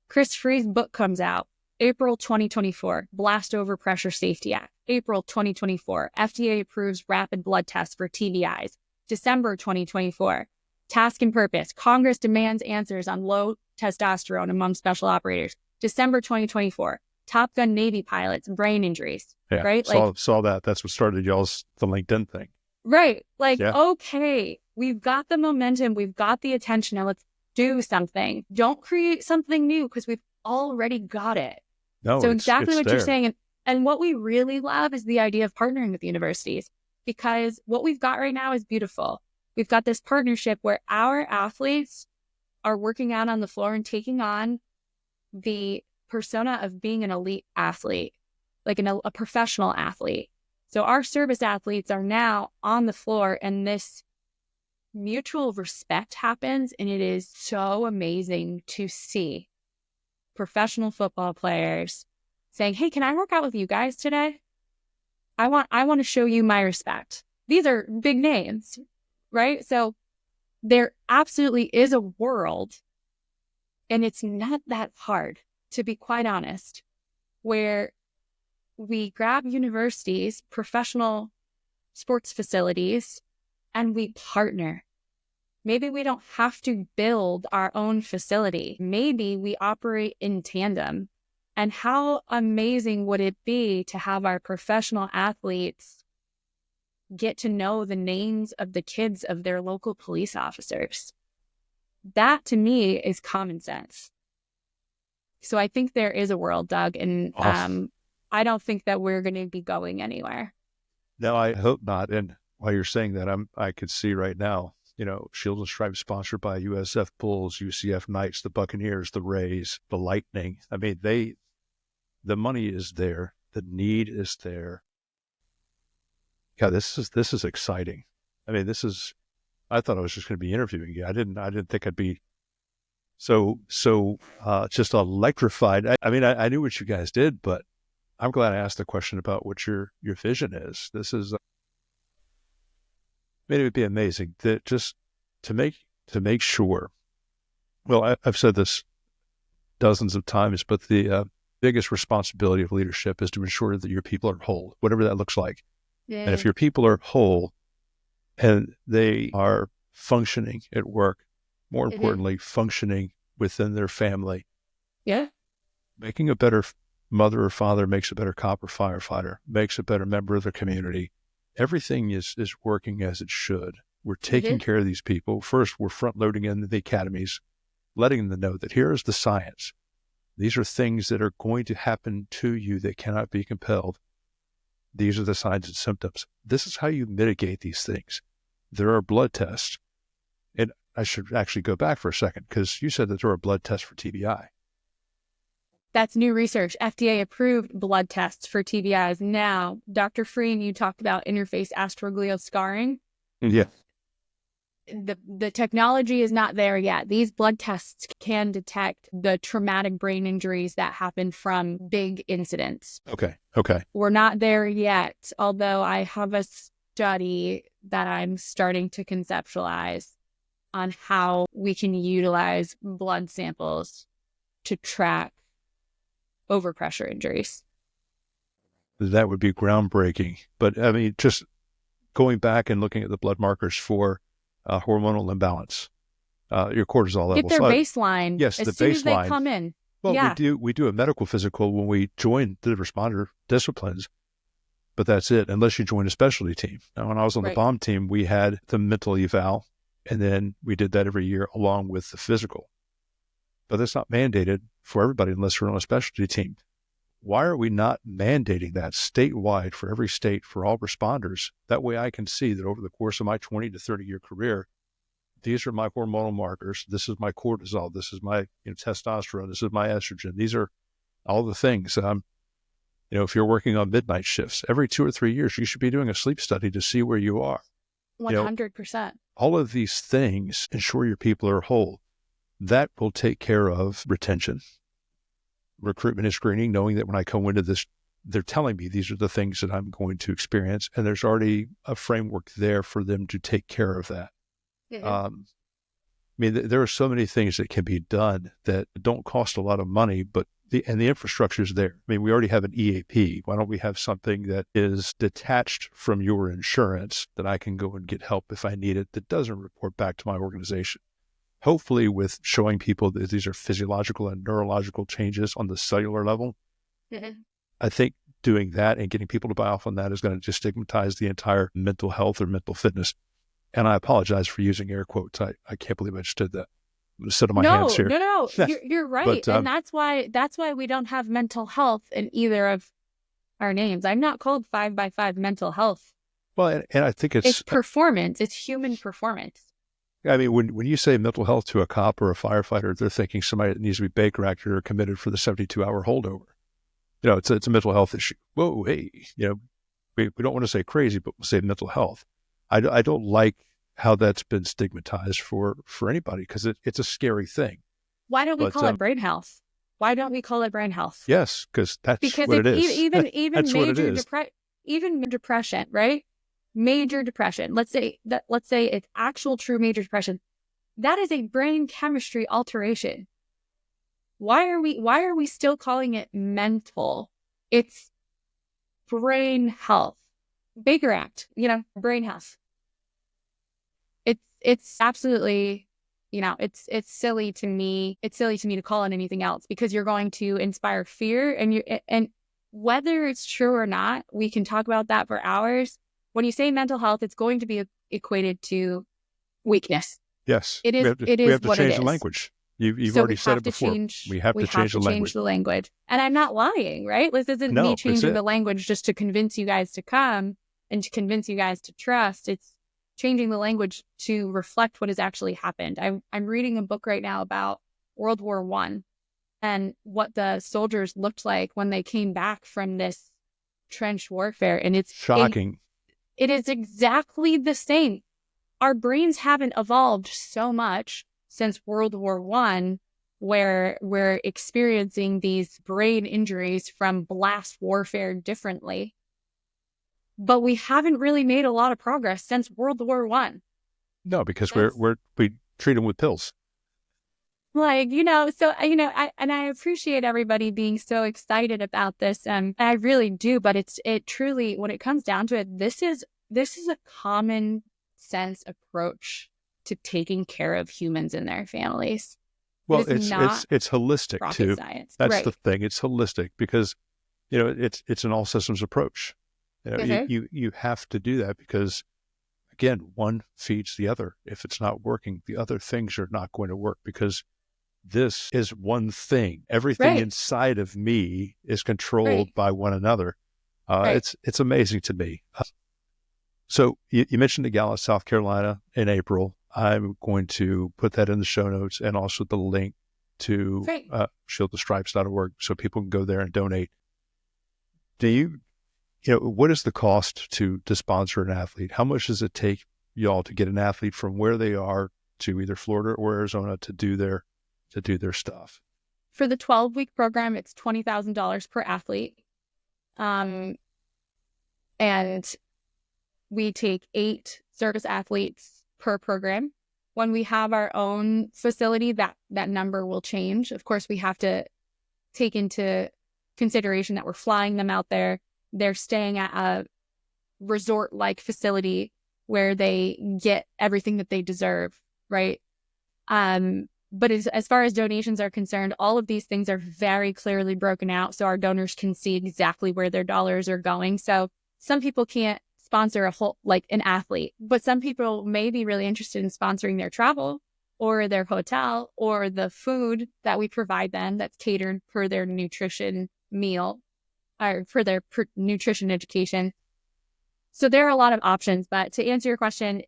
Chris Free's book comes out April 2024, Blast Over Pressure Safety Act. April 2024, FDA approves rapid blood tests for TBIs. December 2024, Task and Purpose. Congress demands answers on low testosterone among special operators. December 2024, Top Gun Navy pilots, brain injuries. Yeah, right? Saw that. That's what started the LinkedIn thing. Right. Okay, we've got the momentum. We've got the attention. Now let's do something. Don't create something new because we've already got it. No, so it's exactly what there. You're saying. And what we really love is the idea of partnering with universities, because what we've got right now is beautiful. We've got this partnership where our athletes are working out on the floor and taking on the persona of being an elite athlete, like a professional athlete. So our service athletes are now on the floor, and this mutual respect happens, and it is so amazing to see professional football players saying, hey, can I work out with you guys today? I want to show you my respect. These are big names, right? So there absolutely is a world, and it's not that hard, to be quite honest, where we grab universities, professional sports facilities, and we partner. Maybe we don't have to build our own facility. Maybe we operate in tandem. And how amazing would it be to have our professional athletes get to know the names of the kids of their local police officers? That, to me, is common sense. So I think there is a world, Doug, and Awesome. I don't think that we're going to be going anywhere. No, I hope not. And while you're saying that, I could see right now, Shield and Stripes sponsored by USF Bulls, UCF Knights, the Buccaneers, the Rays, the Lightning. I mean, the money is there. The need is there. God, this is exciting. I mean, I thought I was just going to be interviewing you. I didn't think I'd be Just electrified. I knew what you guys did, but I'm glad I asked the question about what your vision is. This is, it would be amazing that just to make sure. Well, I've said this dozens of times, but the biggest responsibility of leadership is to ensure that your people are whole, whatever that looks like. Yeah. And if your people are whole and they are functioning at work, more importantly, functioning within their family, making a better mother or father makes a better cop or firefighter, makes a better member of the community. Everything is working as it should. We're taking care of these people. First, we're front loading in the academies, letting them know that here is the science. These are things that are going to happen to you that cannot be compelled. These are the signs and symptoms. This is how you mitigate these things. There are blood tests. And I should actually go back for a second because you said that there are blood tests for TBI. That's new research. FDA approved blood tests for TBIs. Now, Dr. Freeman, you talked about interface astroglial scarring. Yeah. The technology is not there yet. These blood tests can detect the traumatic brain injuries that happen from big incidents. Okay. We're not there yet, although I have a study that I'm starting to conceptualize on how we can utilize blood samples to track overpressure injuries. That would be groundbreaking. But I mean, just going back and looking at the blood markers for hormonal imbalance, your cortisol levels. Get their baseline. Yes, as the soon baseline. As they come in. Well, we do a medical physical when we join the responder disciplines, but that's it, unless you join a specialty team. Now, when I was on the bomb team, we had the mental eval, and then we did that every year along with the physical. But that's not mandated for everybody unless you're on a specialty team. Why are we not mandating that statewide for every state, for all responders? That way I can see that over the course of my 20 to 30-year career, these are my hormonal markers. This is my cortisol. This is my testosterone. This is my estrogen. These are all the things. If you're working on midnight shifts, every 2 or 3 years, you should be doing a sleep study to see where you are. 100%. All of these things ensure your people are whole. That will take care of retention, recruitment and screening, knowing that when I come into this, they're telling me these are the things that I'm going to experience. And there's already a framework there for them to take care of that. There are so many things that can be done that don't cost a lot of money, but the infrastructure is there. We already have an EAP. Why don't we have something that is detached from your insurance that I can go and get help if I need it, that doesn't report back to my organization? Hopefully with showing people that these are physiological and neurological changes on the cellular level. I think doing that and getting people to buy off on that is going to destigmatize the entire mental health or mental fitness. And I apologize for using air quotes. I can't believe I just did that. I'm going to sit on my hands here. No. You're right. But, and that's why we don't have mental health in either of our names. I'm not called 5x5 mental health. Well, and I think it's performance. It's human performance. When you say mental health to a cop or a firefighter, they're thinking somebody that needs to be Baker acted or committed for the 72-hour holdover. It's a mental health issue. Whoa, hey, we don't want to say crazy, but we'll say mental health. I don't like how that's been stigmatized for anybody because it's a scary thing. Why don't we call it brain health? Why don't we call it brain health? Yes, because what it is. Even even depression, right? Major depression. Let's say it's actual true major depression. That is a brain chemistry alteration. Why are we still calling it mental? It's brain health. Baker Act, brain health. It's absolutely, it's silly to me. It's silly to me to call it anything else because you're going to inspire fear and whether it's true or not, we can talk about that for hours. When you say mental health, it's going to be equated to weakness. Yes. It is. We have to change the language. You've already said it before. We have to change the language. And I'm not lying, right? This isn't me changing the language just to convince you guys to come and to convince you guys to trust. It's changing the language to reflect what has actually happened. I'm reading a book right now about World War I and what the soldiers looked like when they came back from this trench warfare. And it's shocking. It is exactly the same. Our brains haven't evolved so much since World War I where we're experiencing these brain injuries from blast warfare differently. But we haven't really made a lot of progress since World War I. No, because we treat them with pills. Like, so, I appreciate everybody being so excited about this. And I really do. But it truly, when it comes down to it, this is a common sense approach to taking care of humans and their families. Well, it's holistic rocket too. Science. That's Right. the thing. It's holistic because, it's an all systems approach. You have to do that because, again, one feeds the other. If it's not working, the other things are not going to work because this is one thing. Everything inside of me is controlled by one another. It's amazing to me. So you mentioned the gala, South Carolina in April. I'm going to put that in the show notes and also the link to shieldthestripes.org so people can go there and donate. What is the cost to sponsor an athlete? How much does it take y'all to get an athlete from where they are to either Florida or Arizona to do their stuff? For the 12-week program, it's $20,000 per athlete. And we take 8 service athletes per program. When we have our own facility, that number will change. Of course, we have to take into consideration that we're flying them out there. They're staying at a resort-like facility where they get everything that they deserve, right? But as far as donations are concerned, all of these things are very clearly broken out so our donors can see exactly where their dollars are going. So some people can't sponsor an athlete, but some people may be really interested in sponsoring their travel or their hotel or the food that we provide them that's catered per their nutrition meal or for their nutrition education. So there are a lot of options, but to answer your question,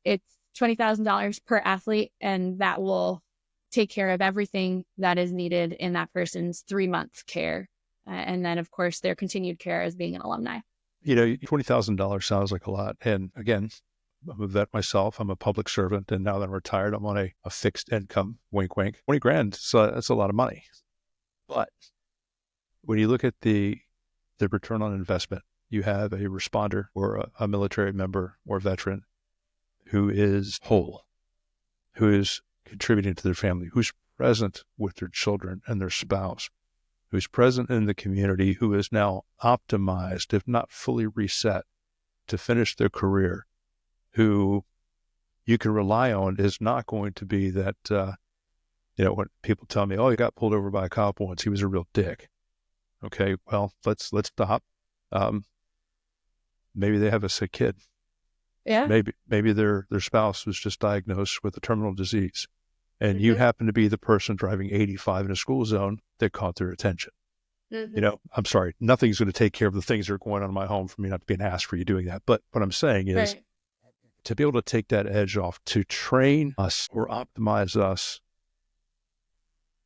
it's $20,000 per athlete, and that will take care of everything that is needed in that person's 3-month care. And then, of course, their continued care as being an alumni. $20,000 sounds like a lot. And again, I'm a vet myself. I'm a public servant. And now that I'm retired, I'm on a fixed income, wink, wink. 20 grand, so that's a lot of money. But when you look at the return on investment, you have a responder or a military member or veteran who is whole, who is contributing to their family, who's present with their children and their spouse, who's present in the community, who is now optimized, if not fully reset, to finish their career, who you can rely on is not going to be that, when people tell me, oh, he got pulled over by a cop once, he was a real dick. Okay, well, let's stop. Maybe they have a sick kid. Yeah. Maybe their spouse was just diagnosed with a terminal disease, and you happen to be the person driving 85 in a school zone that caught their attention. I'm sorry, nothing's going to take care of the things that are going on in my home for me not to be an ass for you doing that. But what I'm saying is to be able to take that edge off, to train us or optimize us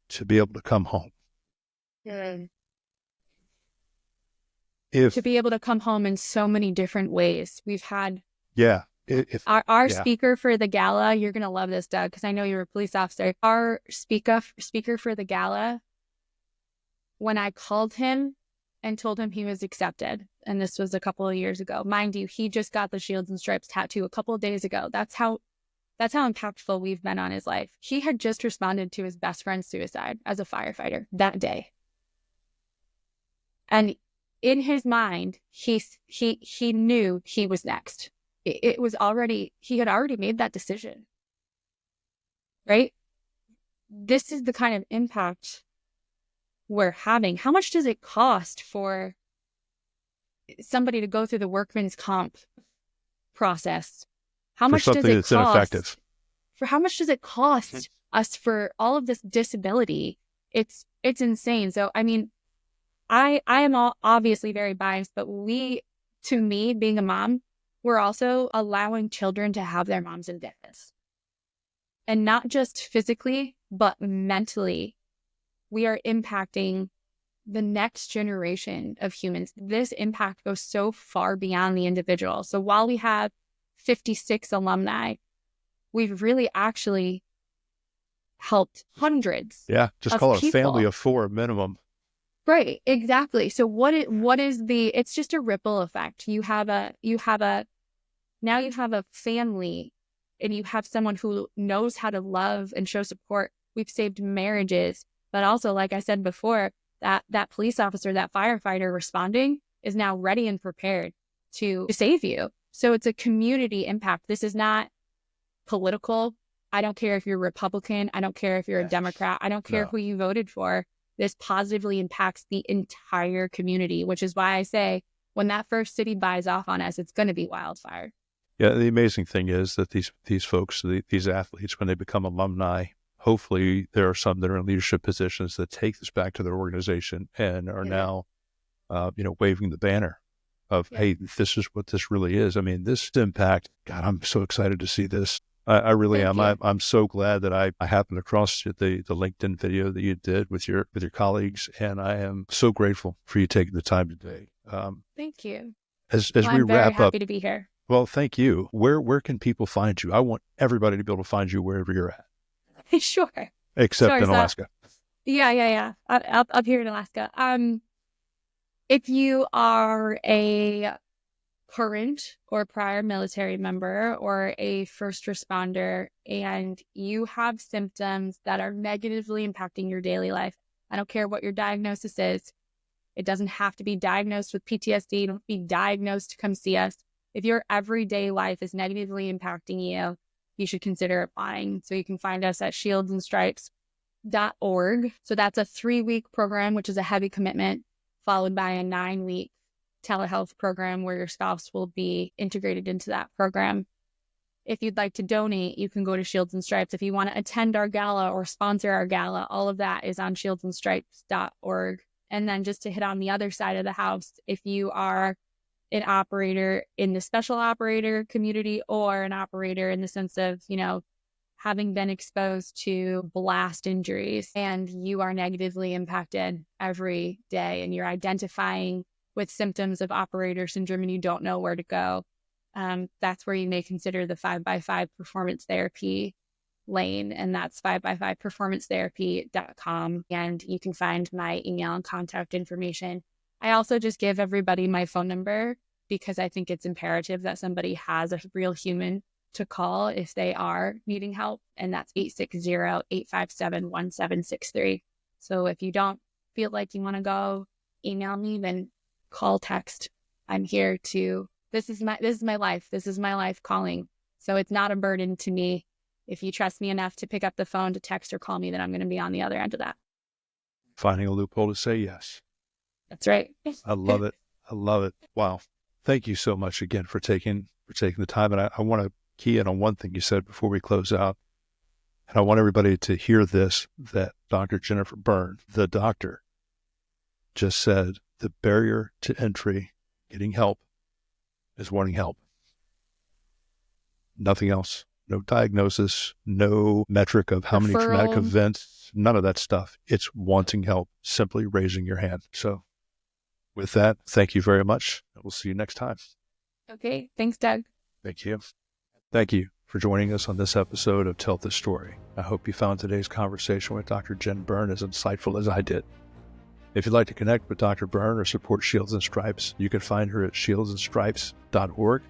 to be able to come home. To be able to come home in so many different ways. We've had our speaker for the gala, you're going to love this, Doug, because I know you're a police officer. Our speaker for the gala, when I called him and told him he was accepted, and this was a couple of years ago, mind you, he just got the Shields and Stripes tattoo a couple of days ago. That's how impactful we've been on his life. He had just responded to his best friend's suicide as a firefighter that day. And in his mind, he knew he was next. He had already made that decision, right? This is the kind of impact we're having. How much does it cost for somebody to go through the workman's comp process? How much does it cost? Ineffective. For how much does it cost us for all of this disability? It's insane. So, I mean, I am obviously very biased, but to me, being a mom, we're also allowing children to have their moms in fitness. And not just physically, but mentally. We are impacting the next generation of humans. This impact goes so far beyond the individual. So while we have 56 alumni, we've really actually helped hundreds. Yeah, just of call it a people. family of 4 minimum. Right, exactly. So what is it's just a ripple effect. Now you have a family, and you have someone who knows how to love and show support. We've saved marriages, but also, like I said before, that police officer, that firefighter responding is now ready and prepared to save you. So it's a community impact. This is not political. I don't care if you're Republican. I don't care if you're a Democrat. I don't care who you voted for. This positively impacts the entire community, which is why I say when that first city buys off on us, it's going to be wildfire. Yeah, the amazing thing is that these folks, these athletes, when they become alumni, hopefully there are some that are in leadership positions that take this back to their organization and are now, waving the banner of, hey, this is what this really is. I mean, this impact, God, I'm so excited to see this. I really am. I'm so glad that I happened across the LinkedIn video that you did with your colleagues, and I am so grateful for you taking the time today. Thank you. As I'm we very wrap happy up, to be here. well, thank you. Where can people find you? I want everybody to be able to find you wherever you're at. Sure. Except in Alaska. Yeah. Up here in Alaska. If you are a current or prior military member or a first responder and you have symptoms that are negatively impacting your daily life, I don't care what your diagnosis is. It doesn't have to be diagnosed with PTSD. You don't be diagnosed to come see us. If your everyday life is negatively impacting you, you should consider applying. So you can find us at shieldsandstripes.org. So that's a 3-week program, which is a heavy commitment, followed by a 9-week telehealth program where your spouse will be integrated into that program. If you'd like to donate, you can go to Shields and Stripes. If you want to attend our gala or sponsor our gala, all of that is on shieldsandstripes.org. And then just to hit on the other side of the house, if you are an operator in the special operator community or an operator in the sense of, having been exposed to blast injuries and you are negatively impacted every day and you're identifying with symptoms of operator syndrome and you don't know where to go, that's where you may consider the 5x5 performance therapy lane, and that's 5x5performancetherapy.com, and you can find my email and contact information. I also just give everybody my phone number because I think it's imperative that somebody has a real human to call if they are needing help, and that's 860-857-1763. So if you don't feel like you want to go email me, then call, text. I'm here to, this is my life. This is my life calling. So it's not a burden to me. If you trust me enough to pick up the phone, to text or call me, then I'm going to be on the other end of that. Finding a loophole to say yes. That's right. I love it. I love it. Wow. Thank you so much again for taking the time. And I want to key in on one thing you said before we close out. And I want everybody to hear this, that Dr. Jennifer Byrne, the doctor, just said the barrier to entry, getting help, is wanting help. Nothing else. No diagnosis, no metric of how many traumatic events, none of that stuff. It's wanting help, simply raising your hand. So with that, thank you very much. We'll see you next time. Okay. Thanks, Doug. Thank you. Thank you for joining us on this episode of Tell This Story. I hope you found today's conversation with Dr. Jenn Byrne as insightful as I did. If you'd like to connect with Dr. Byrne or support Shields and Stripes, you can find her at shieldsandstripes.org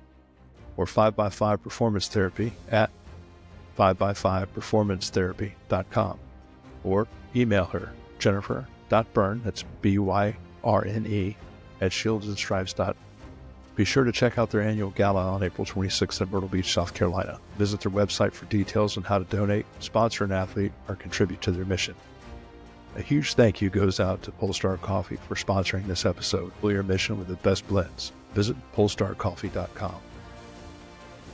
or 5x5 Performance Therapy at 5x5performancetherapy.com, or email her, jennifer.byrne, that's Byrne, at shieldsandstripes.org. Be sure to check out their annual gala on April 26th in Myrtle Beach, South Carolina. Visit their website for details on how to donate, sponsor an athlete, or contribute to their mission. A huge thank you goes out to Polestar Coffee for sponsoring this episode. Fill your mission with the best blends. Visit polestarcoffee.com.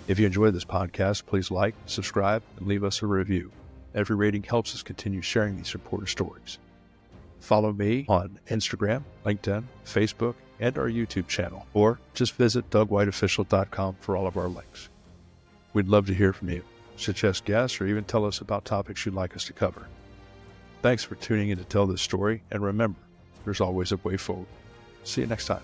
If you enjoyed this podcast, please like, subscribe, and leave us a review. Every rating helps us continue sharing these important stories. Follow me on Instagram, LinkedIn, Facebook, and our YouTube channel, or just visit DougWhiteOfficial.com for all of our links. We'd love to hear from you. Suggest guests or even tell us about topics you'd like us to cover. Thanks for tuning in to Tell This Story, and remember, there's always a way forward. See you next time.